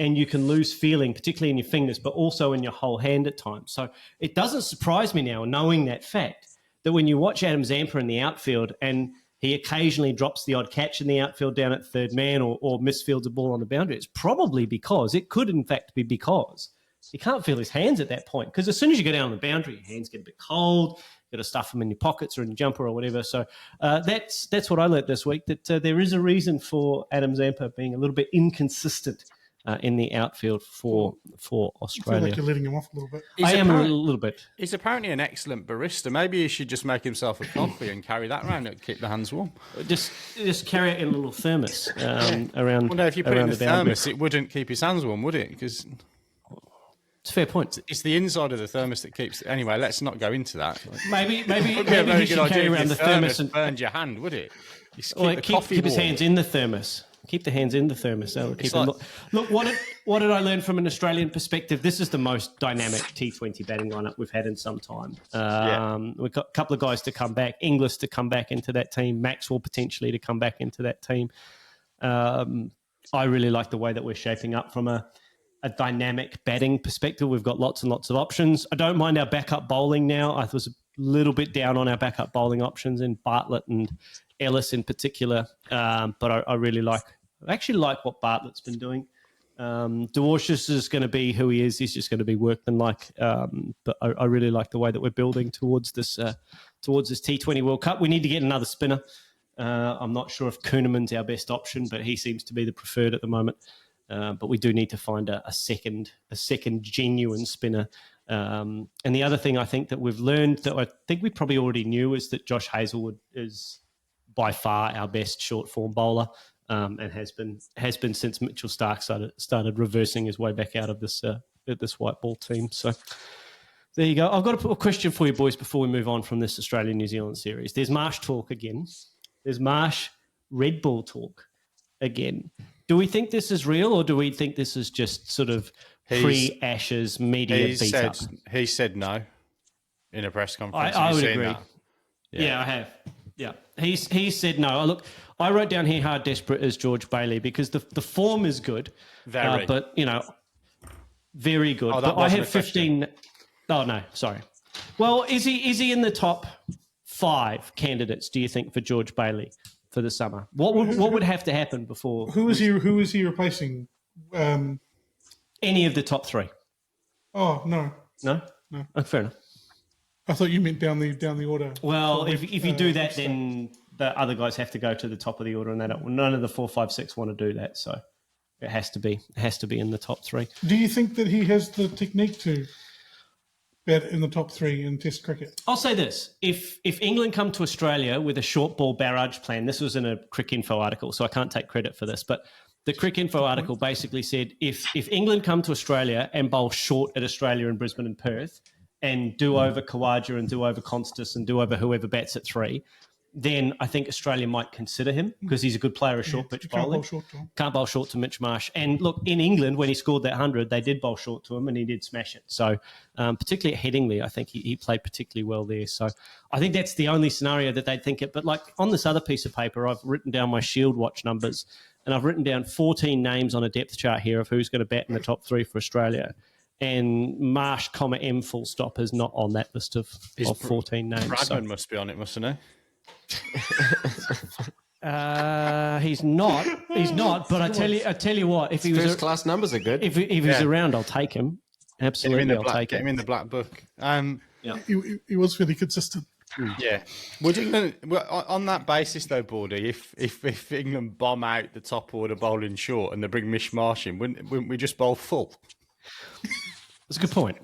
and you can lose feeling, particularly in your fingers, but also in your whole hand at times. So it doesn't surprise me now, knowing that fact, that when you watch Adam Zampa in the outfield and he occasionally drops the odd catch in the outfield down at third man or misfields a ball on the boundary, it's probably because, it could in fact be because, he can't feel his hands at that point. Because as soon as you go down on the boundary, your hands get a bit cold, you've got to stuff them in your pockets or in your jumper or whatever. So that's what I learnt this week, that there is a reason for Adam Zampa being a little bit inconsistent in the outfield for Australia. I feel like you're letting him off a little bit. I am a little bit. He's apparently an excellent barista. Maybe he should just make himself a coffee and carry that around to keep the hands warm. Just carry it in a little thermos around. Well, no, if you put it in around a the boundary. thermos, it wouldn't keep his hands warm, would it? Because It's a fair point. it's the inside of the thermos that keeps. Anyway, let's not go into that. Maybe It would be a he very should good carry idea around if the your thermos and burned your hand, would it? Just Well, keep the coffee keep his warm. hands in the thermos. Keep the hands in the thermos. That'll keep them. like- Look, what did I learn from an Australian perspective? This is the most dynamic T20 batting lineup we've had in some time. We've got a couple of guys to come back, Inglis to come back into that team, Maxwell potentially to come back into that team. I really like the way that we're shaping up from a dynamic batting perspective. We've got lots and lots of options. I don't mind our backup bowling now. I was a little bit down on our backup bowling options in Bartlett and Ellis in particular, but I actually like what Bartlett's been doing. Dwarshuis is going to be who he is. He's just going to be workmanlike. But I really like the way that we're building towards this T20 World Cup. We need to get another spinner. I'm not sure if Kuhneman's our best option, but he seems to be the preferred at the moment. But we do need to find a second genuine spinner. And the other thing I think that we've learned that I think we probably already knew is that Josh Hazlewood is by far our best short form bowler, and has been since Mitchell Starc started reversing his way back out of this white ball team. So there you go. I've got a question for you boys before we move on from this Australia-New Zealand series. There's Marsh talk again. There's Marsh Red Bull talk again. Do we think this is real, or do we think this is just sort of pre-Ashes media beat up? He said no in a press conference. I Have you would seen agree. that? Yeah, I have. Yeah, he said no. Look, I wrote down here how desperate is George Bailey, because the form is good, Very. but very good. Oh, that but I wasn't have a question. 15. Oh no, sorry. Well, is he in the top 5 candidates? Do you think for George Bailey for the summer? What would have to happen before? Who is he replacing? Any of the top 3? Oh no, No. Oh, fair enough. I thought you meant down the order. Well, if you do that, then the other guys have to go to the top of the order, and none of the 4, 5, 6 want to do that. So it has to be in the top 3. Do you think that he has the technique to bat in the top 3 in Test cricket? I'll say this: if England come to Australia with a short ball barrage plan, this was in a Cricinfo article, so I can't take credit for this, but the Cricinfo article basically said if England come to Australia and bowl short at Australia in Brisbane and Perth, and do over Khawaja and do over Constas and do over whoever bats at 3, then I think Australia might consider him, because he's a good player of short pitch bowling. Can't bowl short to Mitch Marsh. And look, in England, when he scored that 100, they did bowl short to him and he did smash it. So particularly at Headingley, I think he played particularly well there. So I think that's the only scenario that they'd think it. But like on this other piece of paper, I've written down my Shield Watch numbers, and I've written down 14 names on a depth chart here of who's going to bat in the top 3 for Australia. And Marsh, M full stop is not on that list of 14 names. Bradman must be on it, mustn't he? He's not. He's not. But I tell you what, if he was First class numbers are good. if he was around, I'll take him. Absolutely, I'll take Get him. him in the black book. He was fairly consistent. Yeah. Would England, on that basis though, Baldy, if England bomb out the top order bowling short and they bring Mitch Marsh in, wouldn't we just bowl full? That's a good point.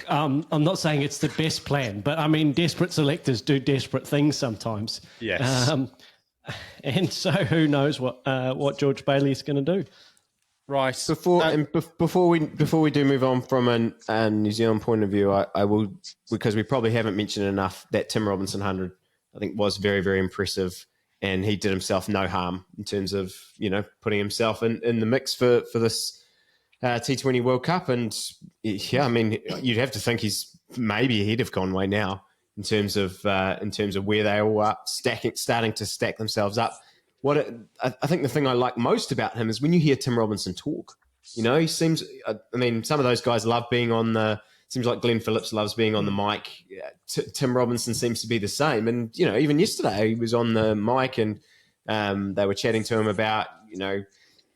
I'm not saying it's the best plan, but I mean, desperate selectors do desperate things sometimes. Yes. And so who knows what George Bailey is going to do? Right. Before we do move on from a New Zealand point of view, I will, because we probably haven't mentioned enough, that Tim Robinson 100 I think was very, very impressive, and he did himself no harm in terms of putting himself in the mix for this T20 World Cup. And yeah, I mean, you'd have to think he's maybe ahead of Conway now in terms of where they all are starting to stack themselves up. I think the thing I like most about him is when you hear Tim Robinson talk. He seems. I mean, some of those guys love being on the. Seems like Glenn Phillips loves being on the mic. Tim Robinson seems to be the same. And even yesterday he was on the mic and they were chatting to him about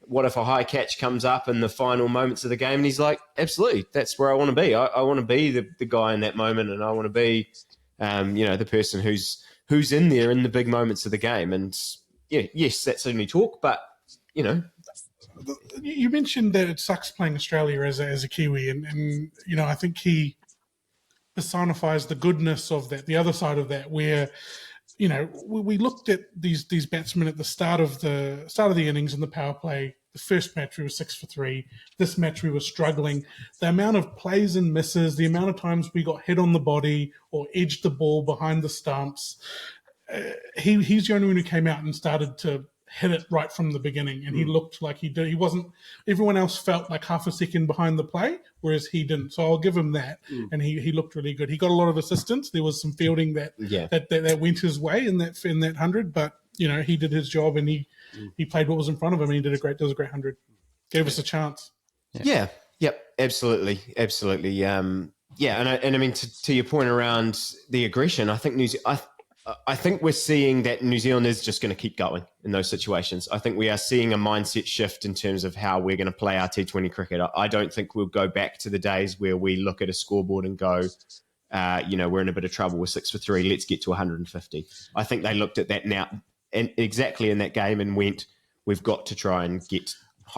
what if a high catch comes up in the final moments of the game, and he's like, absolutely, that's where I want to be. I want to be the guy in that moment, and I want to be the person who's in there in the big moments of the game. And yes, that's only talk, but You mentioned that it sucks playing Australia as a Kiwi, and I think he personifies the goodness of that, the other side of that, where we looked at these batsmen at the start of the innings in the power play. The first match we were 6 for 3. This match we were struggling. The amount of plays and misses, the amount of times we got hit on the body or edged the ball behind the stumps. He's the only one who came out and started to hit it right from the beginning, and he looked like he did. He wasn't. Everyone else felt like half a second behind the play, whereas he didn't. So I'll give him that, and he looked really good. He got a lot of assistance. There was some fielding that went his way in that 100, but he did his job, and he played what was in front of him, and he did a great 100. Gave us a chance. Yeah. Yep. Absolutely. And I mean to your point around the aggression, I think I think we're seeing that New Zealand is just going to keep going in those situations. I think we are seeing a mindset shift in terms of how we're going to play our T20 cricket. I don't think we'll go back to the days where we look at a scoreboard and go, we're in a bit of trouble with 6 for 3. Let's get to 150. I think they looked at that now and exactly in that game and went, we've got to try and get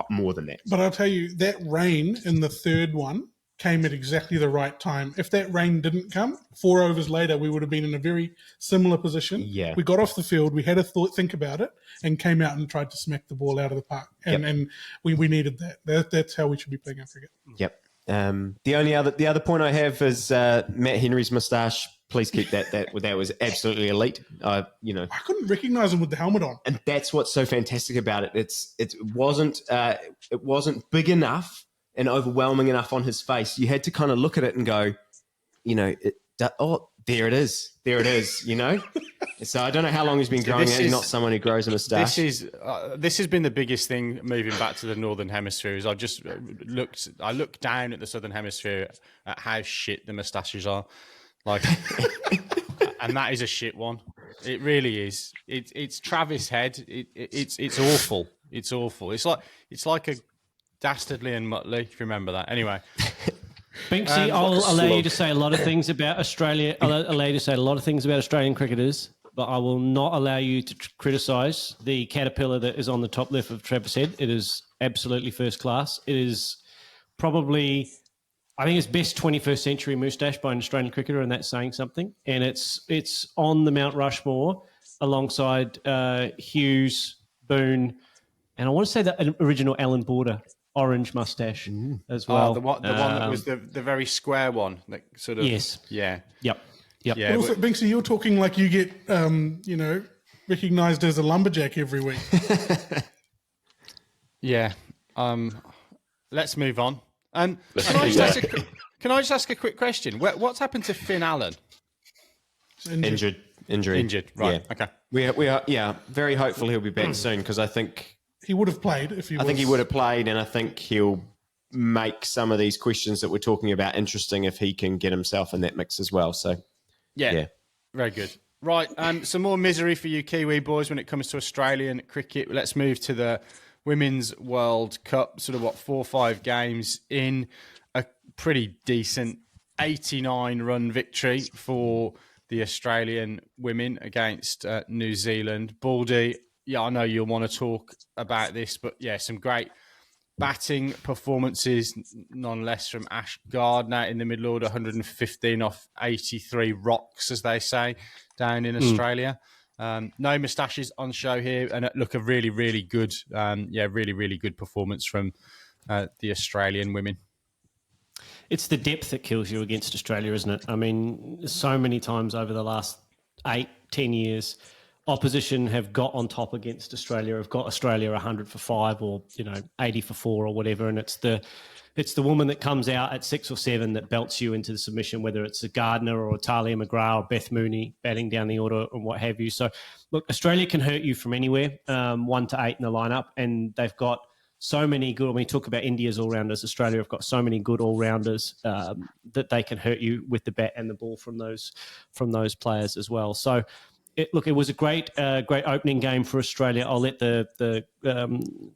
more than that. But I'll tell you, that rain in the third one came at exactly the right time. If that rain didn't come, 4 overs later, we would have been in a very similar position. Yeah. We got off the field, we had a think about it, and came out and tried to smack the ball out of the park. And we needed that. That's how we should be playing our cricket. Yep. The other point I have is Matt Henry's moustache. Please keep that. That was absolutely elite. I couldn't recognise him with the helmet on, and that's what's so fantastic about it. It wasn't big enough and overwhelming enough on his face. You had to kind of look at it and go, there it is. So I don't know how long he's been growing it. He's not someone who grows a moustache. This has been the biggest thing moving back to the Northern Hemisphere. Is I looked down at the Southern Hemisphere at how shit the moustaches are, like, and that is a shit one. It really is. It's Travis Head. It's awful. It's awful. It's like a Dastardly and Muttley, if you remember that. Anyway. Binksy, I'll allow you to say a lot of things about Australia. I'll allow you to say a lot of things about Australian cricketers, but I will not allow you to criticise the caterpillar that is on the top left of Travis Head. It is absolutely first class. It is probably, I think it's best 21st century moustache by an Australian cricketer, and that's saying something. And it's on the Mount Rushmore alongside Hughes, Boone, and I want to say the original Alan Border orange mustache as well. The one that was the very square one, that sort of. Yes. Yeah. Yep. Yeah. But also, Binksy, you're talking like you get, recognised as a lumberjack every week. Yeah. Let's move on. Can I just ask a quick question? What's happened to Finn Allen? Injury. Right. Yeah. Okay. We are very hopeful he'll be back soon, because I think he would have played if he was. I think he would have played, and I think he'll make some of these questions that we're talking about interesting if he can get himself in that mix as well. So, yeah. Very good. Right, some more misery for you Kiwi boys when it comes to Australian cricket. Let's move to the Women's World Cup, 4 or 5 games in, a pretty decent 89-run victory for the Australian women against New Zealand. Baldy, I know you'll want to talk about this, but some great batting performances, none less, from Ash Gardner in the middle order, 115 off 83 rocks, as they say, down in Australia. No moustaches on show here, and look, a really, really good, really, really good performance from the Australian women. It's the depth that kills you against Australia, isn't it? I mean, so many times over the last 8-10 years, opposition have got on top against Australia, have got Australia 100 for 5 or 80 for 4 or whatever, and it's the woman that comes out at 6 or 7 that belts you into the submission, whether it's a Gardner or a Talia McGrath or Beth Mooney batting down the order and what have you. So look, Australia can hurt you from anywhere, 1 to 8 in the lineup, and they've got so many good. When we talk about India's all-rounders, Australia have got so many good all-rounders that they can hurt you with the bat and the ball from those players as well. So it was a great opening game for Australia. I'll let the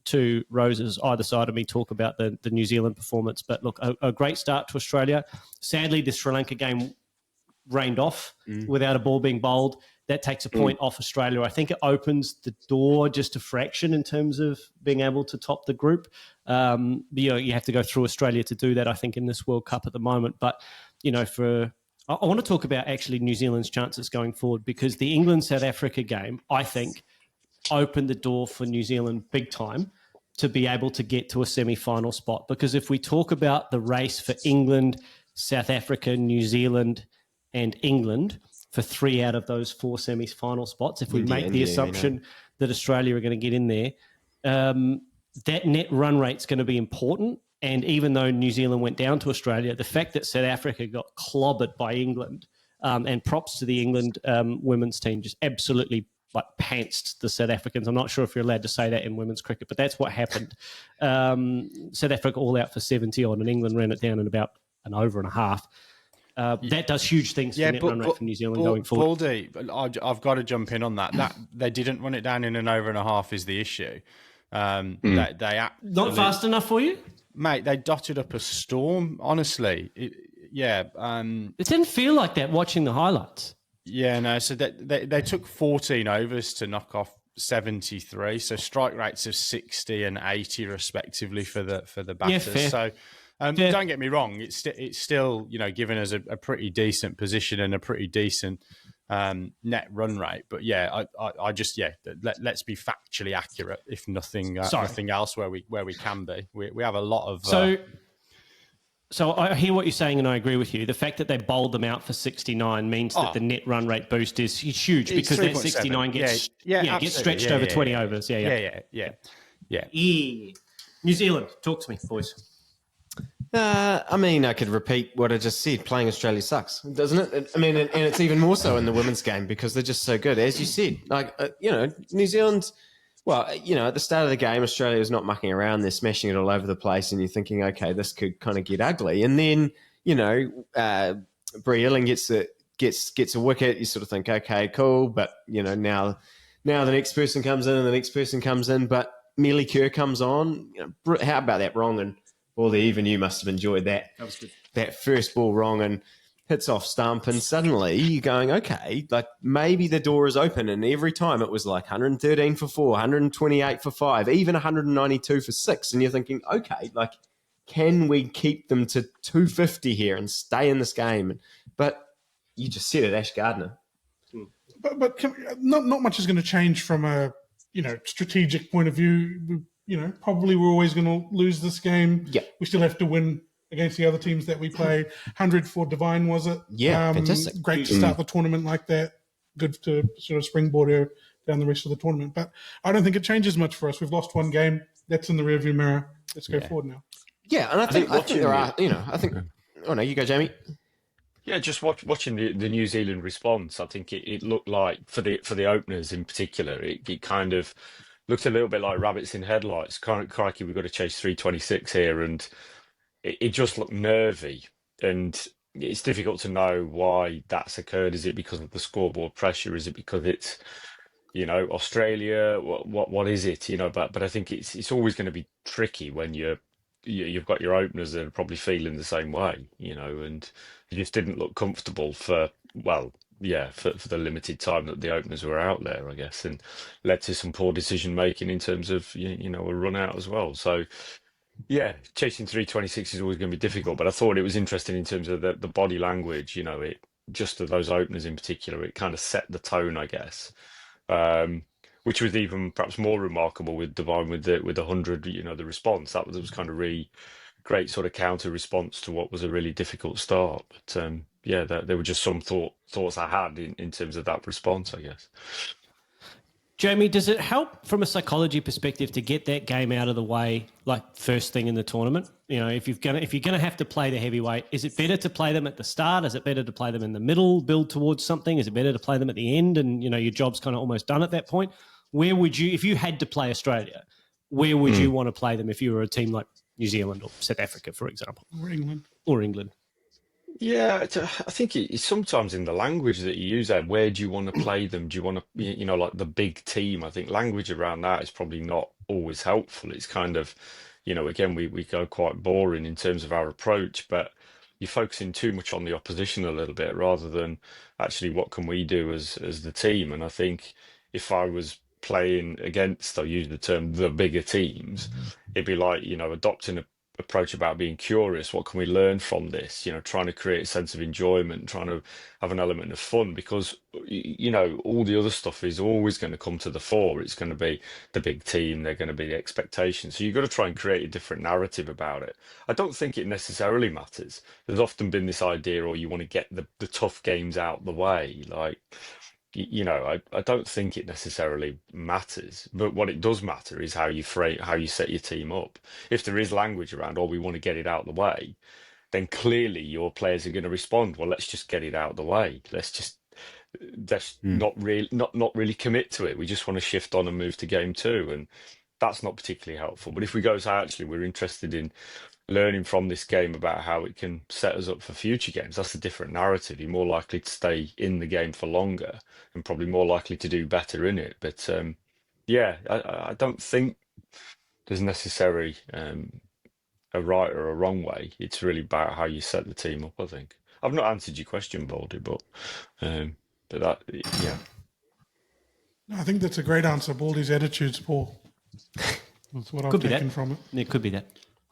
two roses either side of me talk about the New Zealand performance. But look, a great start to Australia. Sadly, the Sri Lanka game rained off without a ball being bowled. That takes a point off Australia. I think it opens the door just a fraction in terms of being able to top the group. You have to go through Australia to do that, I think, in this World Cup at the moment. But, I want to talk about actually New Zealand's chances going forward, because the England-South Africa game, I think, opened the door for New Zealand big time to be able to get to a semi-final spot. Because if we talk about the race for England, South Africa, New Zealand and England for 3 out of those 4 semi-final spots, if we make the assumption that Australia are going to get in there, that net run rate's going to be important. And even though New Zealand went down to Australia, the fact that South Africa got clobbered by England, and props to the England women's team, just absolutely pantsed the South Africans. I'm not sure if you're allowed to say that in women's cricket, but that's what happened. South Africa all out for 70 on, and England ran it down in about an over and a half. That does huge things for net run rate for New Zealand going forward. Baldy, I've got to jump in on that. They didn't run it down in an over and a half is the issue. They not fast enough for you? Mate, they dotted up a storm, honestly. It didn't feel like that watching the highlights. Yeah, no. So they took 14 overs to knock off 73. So strike rates of 60 and 80 respectively for the batters. Yeah, so don't get me wrong, it's still given us a pretty decent position and a pretty decent net run rate. But I just let's be factually accurate, if nothing else, where we can be. We have a lot of. So I hear what you're saying, and I agree with you. The fact that they bowled them out for 69 means that the net run rate boost is huge, because that 69 gets stretched over 20 overs. Yeah. New Zealand, talk to me, boys. I could repeat what I just said. Playing Australia sucks, doesn't it? And it's even more so in the women's game, because they're just so good. As you said, New Zealand, at the start of the game, Australia is not mucking around. They're smashing it all over the place, and you're thinking, okay, this could kind of get ugly. And then, Brie Illing gets a wicket. You sort of think, okay, cool. But, now the next person comes in and the next person comes in. But Mealy Kerr comes on. How about that wrong? And Baldy, even you must have enjoyed that. That was good. That first ball wrong and hits off stump, and suddenly you're going, okay, maybe the door is open. And every time it was 113 for 4, 128 for 5, even 192 for 6. And you're thinking, okay, can we keep them to 250 here and stay in this game? But you just said it, Ash Gardner. But not much is going to change from a strategic point of view. Probably we're always going to lose this game. Yeah. We still have to win against the other teams that we play. 100 for Devine, was it? Yeah, fantastic. Great to start the tournament like that. Good to sort of springboard her down the rest of the tournament. But I don't think it changes much for us. We've lost one game. That's in the rearview mirror. Let's go forward now. Yeah, and I think there are, oh no, you go, Jamie. Yeah, just watching the New Zealand response, I think it looked like, for the openers in particular, it kind of looked a little bit like rabbits in headlights. Crikey, we've got to chase 326 here, and it just looked nervy. And it's difficult to know why that's occurred. Is it because of the scoreboard pressure? Is it because it's, Australia? What is it? But I think it's always going to be tricky when you've got your openers that are probably feeling the same way, and it just didn't look comfortable for the limited time that the openers were out there, I guess, and led to some poor decision making in terms of a run out as well. So chasing 326 is always going to be difficult, but I thought it was interesting in terms of the body language. It just of those openers in particular, it kind of set the tone, I guess, which was even perhaps more remarkable with Devine with the 100. The response that was kind of really great sort of counter response to what was a really difficult start. But there were just some thoughts I had in terms of that response, I guess. Jamie, does it help from a psychology perspective to get that game out of the way, like first thing in the tournament? You know, if you're gonna have to play the heavyweight, is it better to play them at the start? Is it better to play them in the middle, build towards something? Is it better to play them at the end, and you know your job's kind of almost done at that point? Where would you, if you had to play Australia, where would you want to play them if you were a team like New Zealand or South Africa, for example, Or England. Yeah, I think it's sometimes in the language that you use there. Where do you want to play them? Do you want to, like the big team? I think language around that is probably not always helpful. It's kind of, again, we go quite boring in terms of our approach, but you're focusing too much on the opposition a little bit rather than actually what can we do as the team. And I think if I was playing against, I'll use the term, the bigger teams, it'd be like, adopting a approach about being curious. What can we learn from this? Trying to create a sense of enjoyment, trying to have an element of fun, because all the other stuff is always going to come to the fore. It's going to be the big team, they're going to be the expectations. So you've got to try and create a different narrative about it. I don't think it necessarily matters. There's often been this idea, or you want to get the tough games out the way, like I don't think it necessarily matters, but what it does matter is how you set your team up. If there is language around, we want to get it out the way, then clearly your players are going to respond, well, let's just get it out the way. Let's not really commit to it. We just want to shift on and move to game 2. And that's not particularly helpful. But if we go, so actually we're interested in learning from this game about how it can set us up for future games, that's a different narrative. You're more likely to stay in the game for longer and probably more likely to do better in it. But I don't think there's necessarily a right or a wrong way. It's really about how you set the team up, I think. I've not answered your question, Baldy, but that, yeah. I think that's a great answer. Baldy's attitude's poor. That's what I've taken from it. It could be that.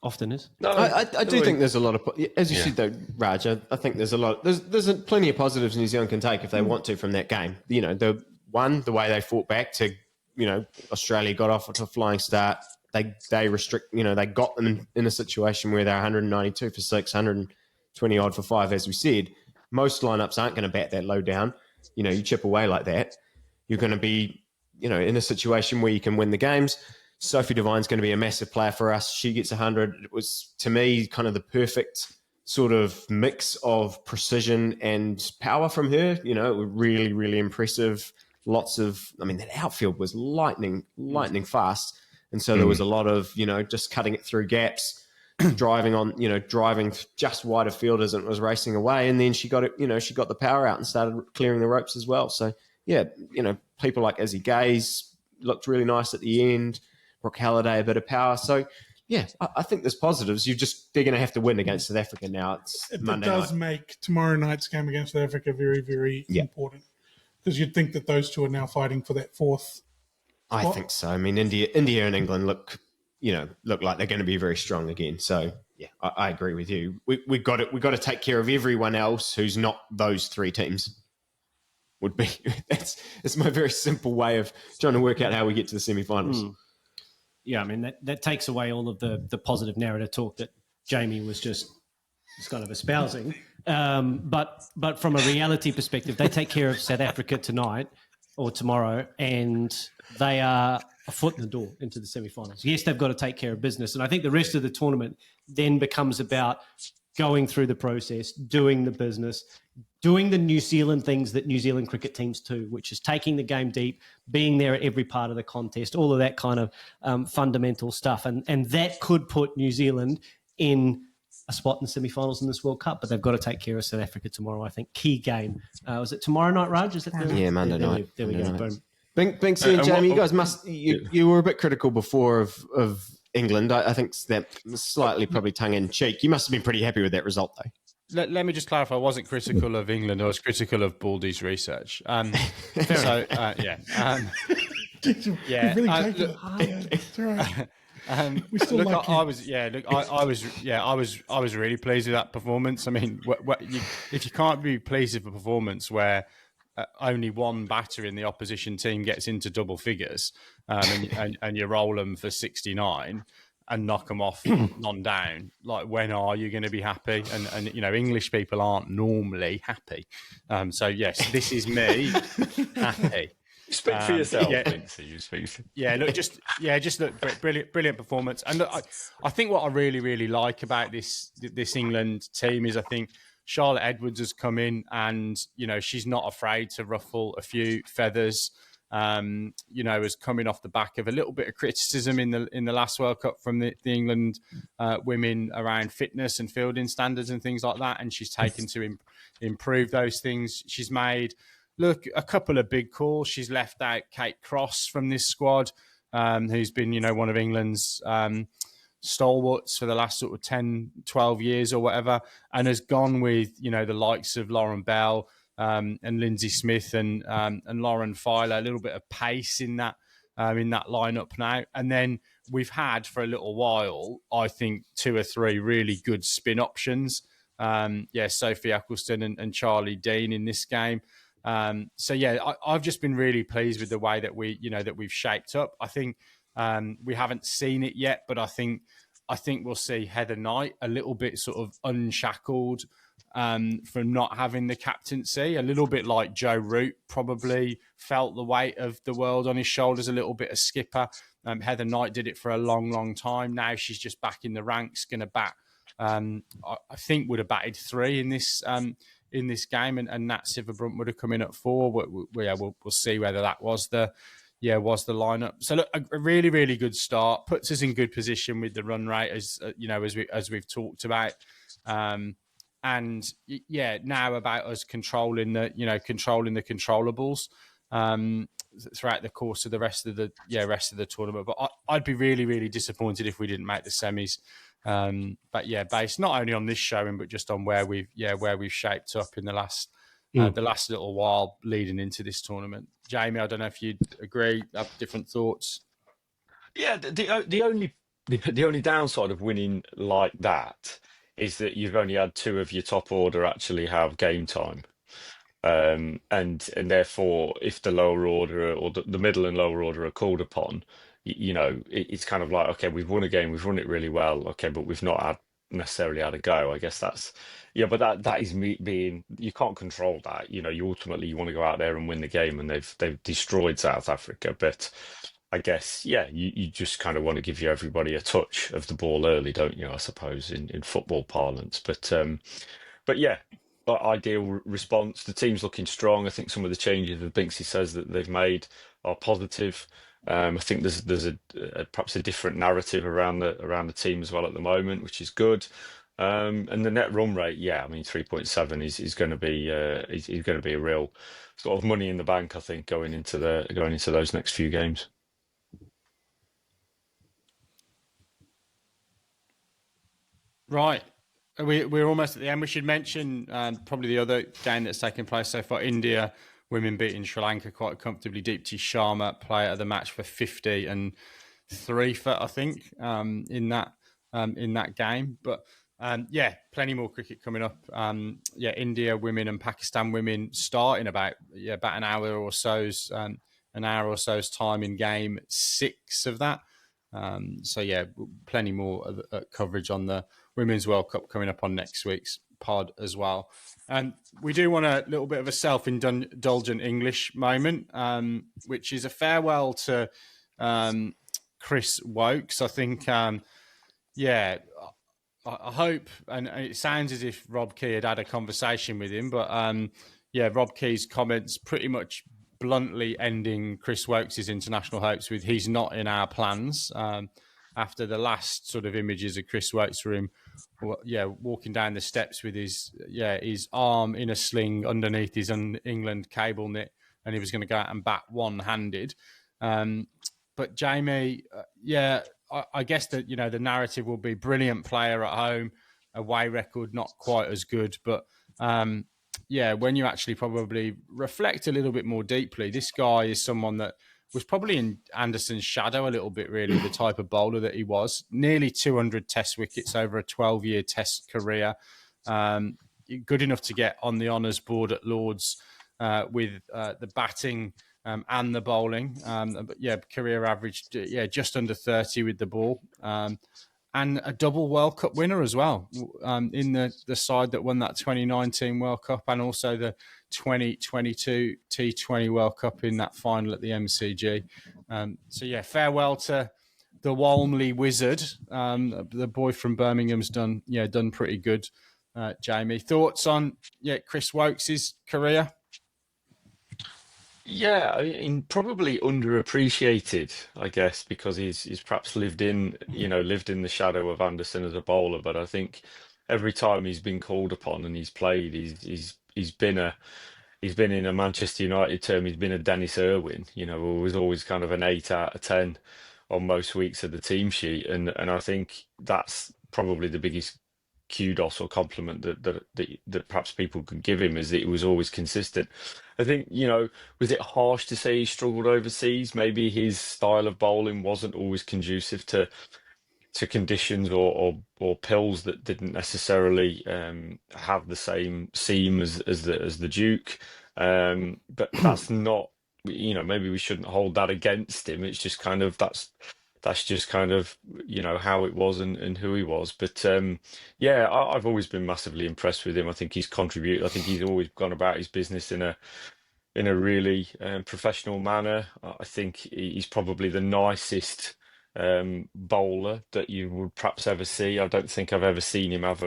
Often is. No, I do think there's a lot of, as you said though, Raj, I think there's a lot, there's plenty of positives New Zealand can take if they want to from that game. The way they fought back to, Australia got off to a flying start. They restrict, they got them in a situation where they're 192 for 6, 120 odd for 5, as we said. Most lineups aren't going to bat that low down. You chip away like that, you're going to be, in a situation where you can win the games. Sophie Devine's going to be a massive player for us. She gets 100. It was, to me, kind of the perfect sort of mix of precision and power from her. Really, really impressive. Lots of, that outfield was lightning fast. And so there was a lot of, just cutting it through gaps, driving just wide of field as it was racing away. And then she got it, she got the power out and started clearing the ropes as well. So, people like Izzy Gaze looked really nice at the end. Brooke Halliday, a bit of power. So, I think there's positives. They're going to have to win against South Africa now. It does make tomorrow night's game against South Africa very, very important, because you'd think that those two are now fighting for that 4th. I think so. India and England look like they're going to be very strong again. So, I agree with you. We've got to take care of everyone else who's not those 3 teams. Would be it's my very simple way of trying to work out how we get to the semi-finals. Yeah, that takes away all of the positive narrative talk that Jamie was just kind of espousing. But from a reality perspective, they take care of South Africa tonight or tomorrow, and they are a foot in the door into the semi-finals. Yes, they've got to take care of business. And I think the rest of the tournament then becomes about going through the process, doing the business, doing the New Zealand things that New Zealand cricket teams do, which is taking the game deep, being there at every part of the contest, all of that kind of fundamental stuff. And that could put New Zealand in a spot in the semi-finals in this World Cup, but they've got to take care of South Africa tomorrow, I think. Key game. Was it tomorrow night, Raj? Is it Monday night. There we go. Boom. Binksy and Jamie, you guys you were a bit critical before of England. I think that was slightly probably tongue-in-cheek. You must have been pretty happy with that result, though. Let me just clarify. I wasn't critical of England. I was critical of Baldy's research. So, yeah. Yeah. Really it's all right. We still look, like I was really pleased with that performance. If you can't be pleased with a performance where only one batter in the opposition team gets into double figures, and you roll them for 69 and knock them off non-down, like, when are you going to be happy? And English people aren't normally happy. So yes, this is me happy. Speak for yourself, Yeah. Vincy. You speak for... Just look brilliant performance. And look, I think what I really like about this England team is I think Charlotte Edwards has come in and she's not afraid to ruffle a few feathers. Is coming off the back of a little bit of criticism in the last World Cup from the England women around fitness and fielding standards and things like that, and she's taken to improve those things. She's made a couple of big calls. She's left out Kate Cross from this squad, who's been one of England's stalwarts for the last sort of 10, 12 years or whatever, and has gone with the likes of Lauren Bell. And Lindsay Smith and Lauren Filer, a little bit of pace in that lineup now. And then we've had for a little while, I think, 2 or 3 really good spin options. Sophie Eccleston and Charlie Dean in this game. I've just been really pleased with the way that we've shaped up. I think we haven't seen it yet, but I think we'll see Heather Knight a little bit sort of unshackled from not having the captaincy, a little bit like Joe Root probably felt the weight of the world on his shoulders, a little bit of skipper. Heather Knight did it for a long time. Now she's just back in the ranks, going to bat. I think would have batted 3 in this game, and Nat Sitterbrunt would have come in at 4. We'll see whether that was the lineup. So look, a really good start, puts us in good position with the run rate as we've talked about. Now about us controlling the controllables throughout the course of the rest of the tournament. But I'd be really disappointed if we didn't make the semis. Based not only on this showing, but just on where we've shaped up in the last little while leading into this tournament. Jamie, I don't know if you'd agree, have different thoughts. Yeah, the only downside of winning like that is that you've only had 2 of your top order actually have game time. And therefore, if the lower order or the middle and lower order are called upon, it's kind of like, okay, we've won a game, we've run it really well, okay, but we've not necessarily had a go. I guess that's, but that is me being, you can't control that. You ultimately you want to go out there and win the game, and they've destroyed South Africa. But I guess, you just kind of want to give everybody a touch of the ball early, don't you? I suppose in football parlance. But yeah, ideal response. The team's looking strong. I think some of the changes that Binksy says that they've made are positive. I think there's perhaps a different narrative around the team as well at the moment, which is good. And the net run rate, 3.7 is going to be a real sort of money in the bank, I think, going into those next few games. Right. We're almost at the end. We should mention probably the other game that's taken place so far. India women beating Sri Lanka quite comfortably. Deepti Sharma, player of the match for 50 and 3 for, I think, in that game. But plenty more cricket coming up. India women and Pakistan women start in about an hour or so's time in game 6 of that. Plenty more coverage on the Women's World Cup coming up on next week's pod as well. And we do want a little bit of a self-indulgent English moment, which is a farewell to Chris Woakes. I think, I hope, and it sounds as if Rob Key had a conversation with him, but Rob Key's comments pretty much bluntly ending Chris Woakes' international hopes with "he's not in our plans." After the last sort of images of Chris Woakes for him, walking down the steps with his arm in a sling underneath his England cable knit, and he was going to go out and bat one-handed. But Jamie, I guess that the narrative will be brilliant player at home, away record not quite as good, but when you actually probably reflect a little bit more deeply, this guy is someone that was probably in Anderson's shadow a little bit, really, the type of bowler that he was. Nearly 200 test wickets over a 12-year test career. Good enough to get on the honours board at Lord's with the batting and the bowling. Career average, just under 30 with the ball. And a double World Cup winner as well, in the side that won that 2019 World Cup and also the 2022 T20 World Cup in that final at the MCG. Farewell to the Walmley Wizard. The boy from Birmingham's done pretty good. Jamie, thoughts on Chris Woakes' career? Yeah, I mean, probably underappreciated, I guess, because he's perhaps lived in the shadow of Anderson as a bowler. But I think every time he's been called upon and he's played, he's been in a Manchester United term, he's been a Dennis Irwin. Was always kind of an 8 out of 10 on most weeks of the team sheet, and I think that's probably the biggest kudos or compliment that perhaps people could give him, is that he was always consistent. I think, was it harsh to say he struggled overseas? Maybe his style of bowling wasn't always conducive to conditions or pills that didn't necessarily have the same seam as the Duke. But that's not, maybe we shouldn't hold that against him. It's just kind of that's just kind of how it was and who he was. But I've always been massively impressed with him. I think he's contributed. I think he's always gone about his business in a really professional manner. I think he's probably the nicest bowler that you would perhaps ever see. I don't think I've ever seen him have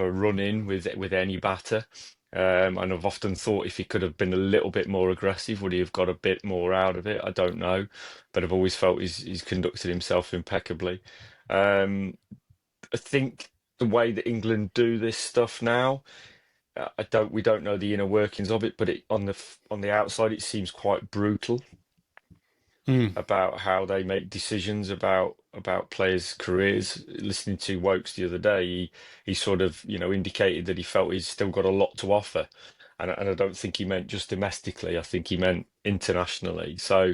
a run in with any batter. And I've often thought if he could have been a little bit more aggressive, would he have got a bit more out of it? I don't know, but I've always felt he's conducted himself impeccably. I think the way that England do this stuff now, we don't know the inner workings of it, but on the outside it seems quite brutal about how they make decisions about players' careers. Listening to Woakes the other day, he sort of indicated that he felt he's still got a lot to offer, and I don't think he meant just domestically. I think he meant internationally. So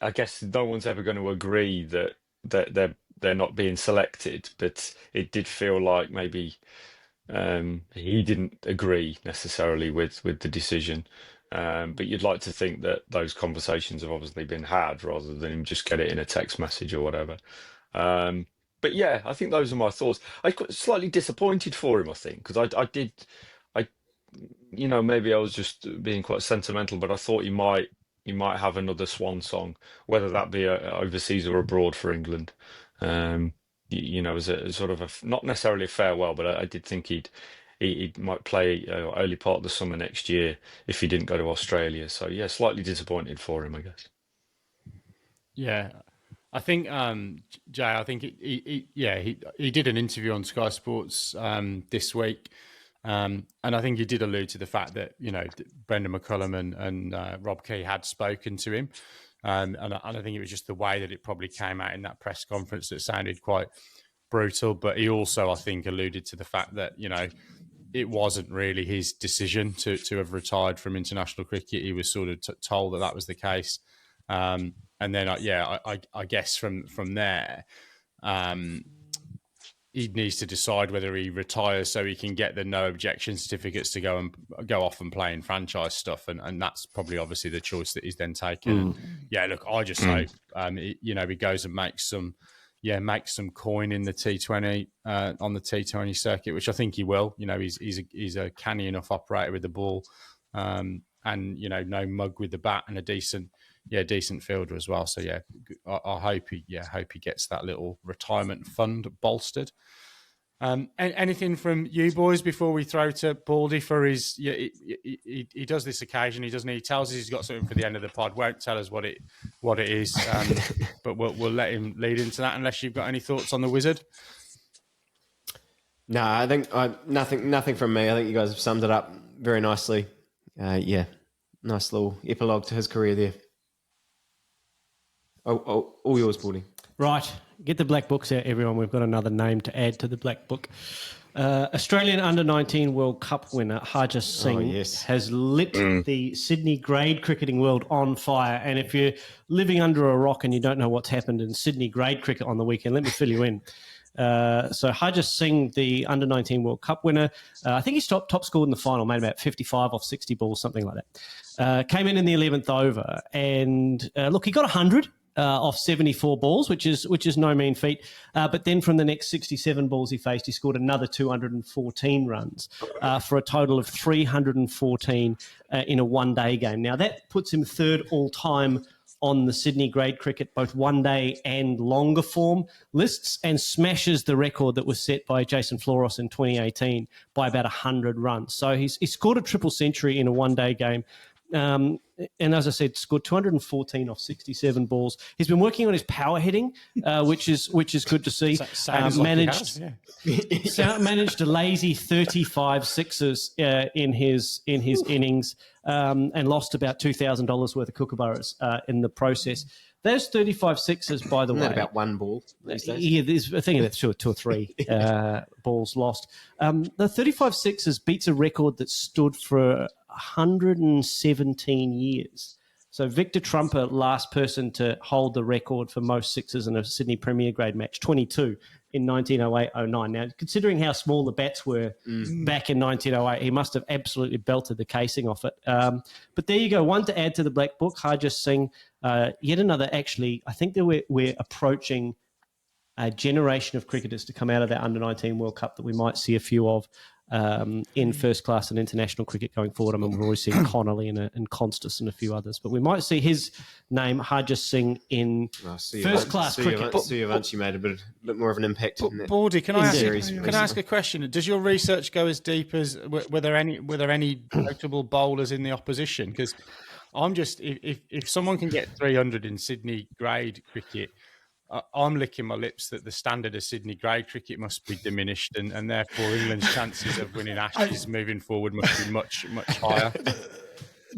I guess no one's ever going to agree that they're not being selected, but it did feel like maybe he didn't agree necessarily with the decision. But you'd like to think that those conversations have obviously been had rather than him just get it in a text message or whatever. But yeah, I think those are my thoughts. I got slightly disappointed for him, I think, because maybe I was just being quite sentimental, but I thought he might have another swan song, whether that be overseas or abroad for England. As a sort of not necessarily a farewell, but I did think he might play early part of the summer next year if he didn't go to Australia. So yeah, slightly disappointed for him, I guess. Yeah, I think Jay. I think he did an interview on Sky Sports this week, and I think he did allude to the fact that Brendan McCullum and Rob Key had spoken to him. And I think it was just the way that it probably came out in that press conference that sounded quite brutal. But he also, I think, alluded to the fact that, it wasn't really his decision to have retired from international cricket. He was sort of told that was the case. And then, I guess from there, he needs to decide whether he retires so he can get the no objection certificates to go off and play in franchise stuff, and that's probably obviously the choice that he's then taken. I just hope he goes and makes some coin in the T20 on the T20 circuit, which I think he will. He's a canny enough operator with the ball, and no mug with the bat, and a decent fielder as well. So I hope he gets that little retirement fund bolstered. Anything from you boys before we throw to Baldy for his? He does this occasionally, doesn't he? He tells us he's got something for the end of the pod. Won't tell us what it is, but we'll let him lead into that. Unless you've got any thoughts on the Wizard. No, I think nothing from me. I think you guys have summed it up very nicely. Nice little epilogue to his career there. Oh, all yours, Baldy. Right. Get the black books out, everyone. We've got another name to add to the black book. Australian Under-19 World Cup winner Harjit Singh has lit the Sydney grade cricketing world on fire. And if you're living under a rock and you don't know what's happened in Sydney grade cricket on the weekend, let me fill you in. So Harjit Singh, the Under-19 World Cup winner, I think he's top scored in the final, made about 55 off 60 balls, something like that. Came in the 11th over. And look, he got 100. off 74 balls, which is no mean feat. But then from the next 67 balls he faced, he scored another 214 runs for a total of 314 in a one-day game. Now, that puts him third all-time on the Sydney grade cricket, both one-day and longer form lists, and smashes the record that was set by Jason Floros in 2018 by about 100 runs. So he scored a triple century in a one-day game. And as I said, scored 214 off 67 balls. He's been working on his power hitting, which is good to see. Managed a lazy 35 sixes in his innings, and lost about $2,000 worth of kookaburras in the process. Those 35 sixes, by the way, about one ball these days. Yeah, I think it's two or three balls lost. The 35 sixes beats a record that stood for 117 years. So Victor Trumper, last person to hold the record for most sixes in a Sydney Premier Grade match, 22 in 1908-09. Now, considering how small the bats were back in 1908, he must have absolutely belted the casing off it. But there you go, one to add to the Black Book. Harjit Singh, yet another, actually, I think that we're approaching a generation of cricketers to come out of that Under-19 World Cup that we might see a few of in first class and international cricket going forward. I mean, we've already seen Connolly and Constas and a few others, but we might see his name, Harjit Singh, in first class cricket. Suryavanshi made a bit more of an impact. Baldy, can I ask a question? Does your research go as deep as were there any notable bowlers in the opposition? Because I'm just if someone can get 300 in Sydney grade cricket, I'm licking my lips that the standard of Sydney grade cricket must be diminished, and therefore England's chances of winning Ashes moving forward must be much, much higher.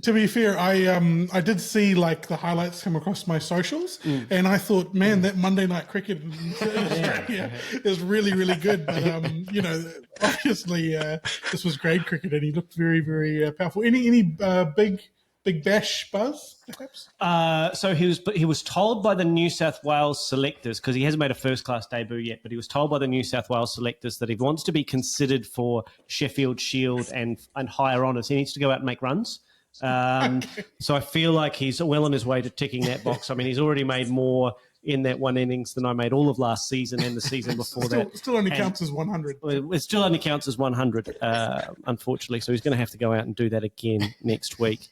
To be fair, I did see like the highlights come across my socials, and I thought, man, that Monday night cricket in Australia is really, really good. But obviously this was grade cricket, and he looked very, very powerful. Any big bash buzz, perhaps? So he was told by the New South Wales selectors, because he hasn't made a first-class debut yet, but he was told by the New South Wales selectors that if he wants to be considered for Sheffield Shield and higher honours, he needs to go out and make runs. So I feel like he's well on his way to ticking that box. I mean, he's already made more in that one innings than I made all of last season and the season before that. Still only counts as 100. It still only counts as 100, unfortunately. So he's going to have to go out and do that again next week.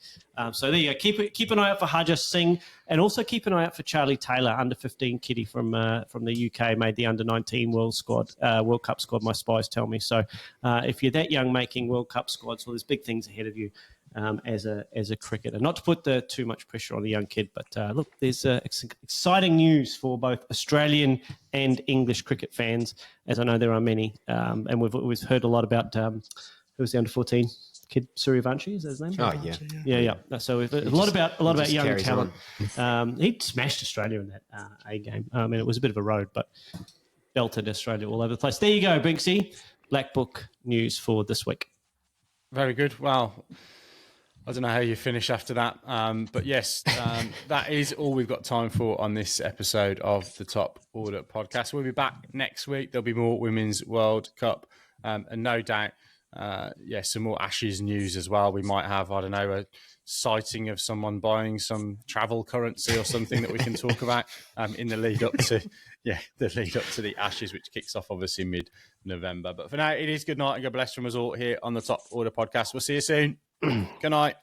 So there you go. Keep an eye out for Harjit Singh, and also keep an eye out for Charlie Taylor, under 15 kiddie from the UK, made the under 19 World Cup squad. My spies tell me. So if you're that young making World Cup squads, well, there's big things ahead of you. As a cricketer. Not to put too much pressure on the young kid, but look, there's exciting news for both Australian and English cricket fans, as I know there are many. And we've heard a lot about who was the under-14 kid, Suryavanshi, is that his name? Oh, yeah. So we've heard a lot about young talent. He smashed Australia in that A game. I mean, it was a bit of a road, but belted Australia all over the place. There you go, Binksy. Black Book news for this week. Very good. Well, I don't know how you finish after that. But yes, that is all we've got time for on this episode of the Top Order podcast. We'll be back next week. There'll be more Women's World Cup and no doubt, some more Ashes news as well. We might have, I don't know, a sighting of someone buying some travel currency or something that we can talk about in the lead up to the Ashes, which kicks off obviously mid-November. But for now, it is good night and God bless from us all here on the Top Order podcast. We'll see you soon. Good night.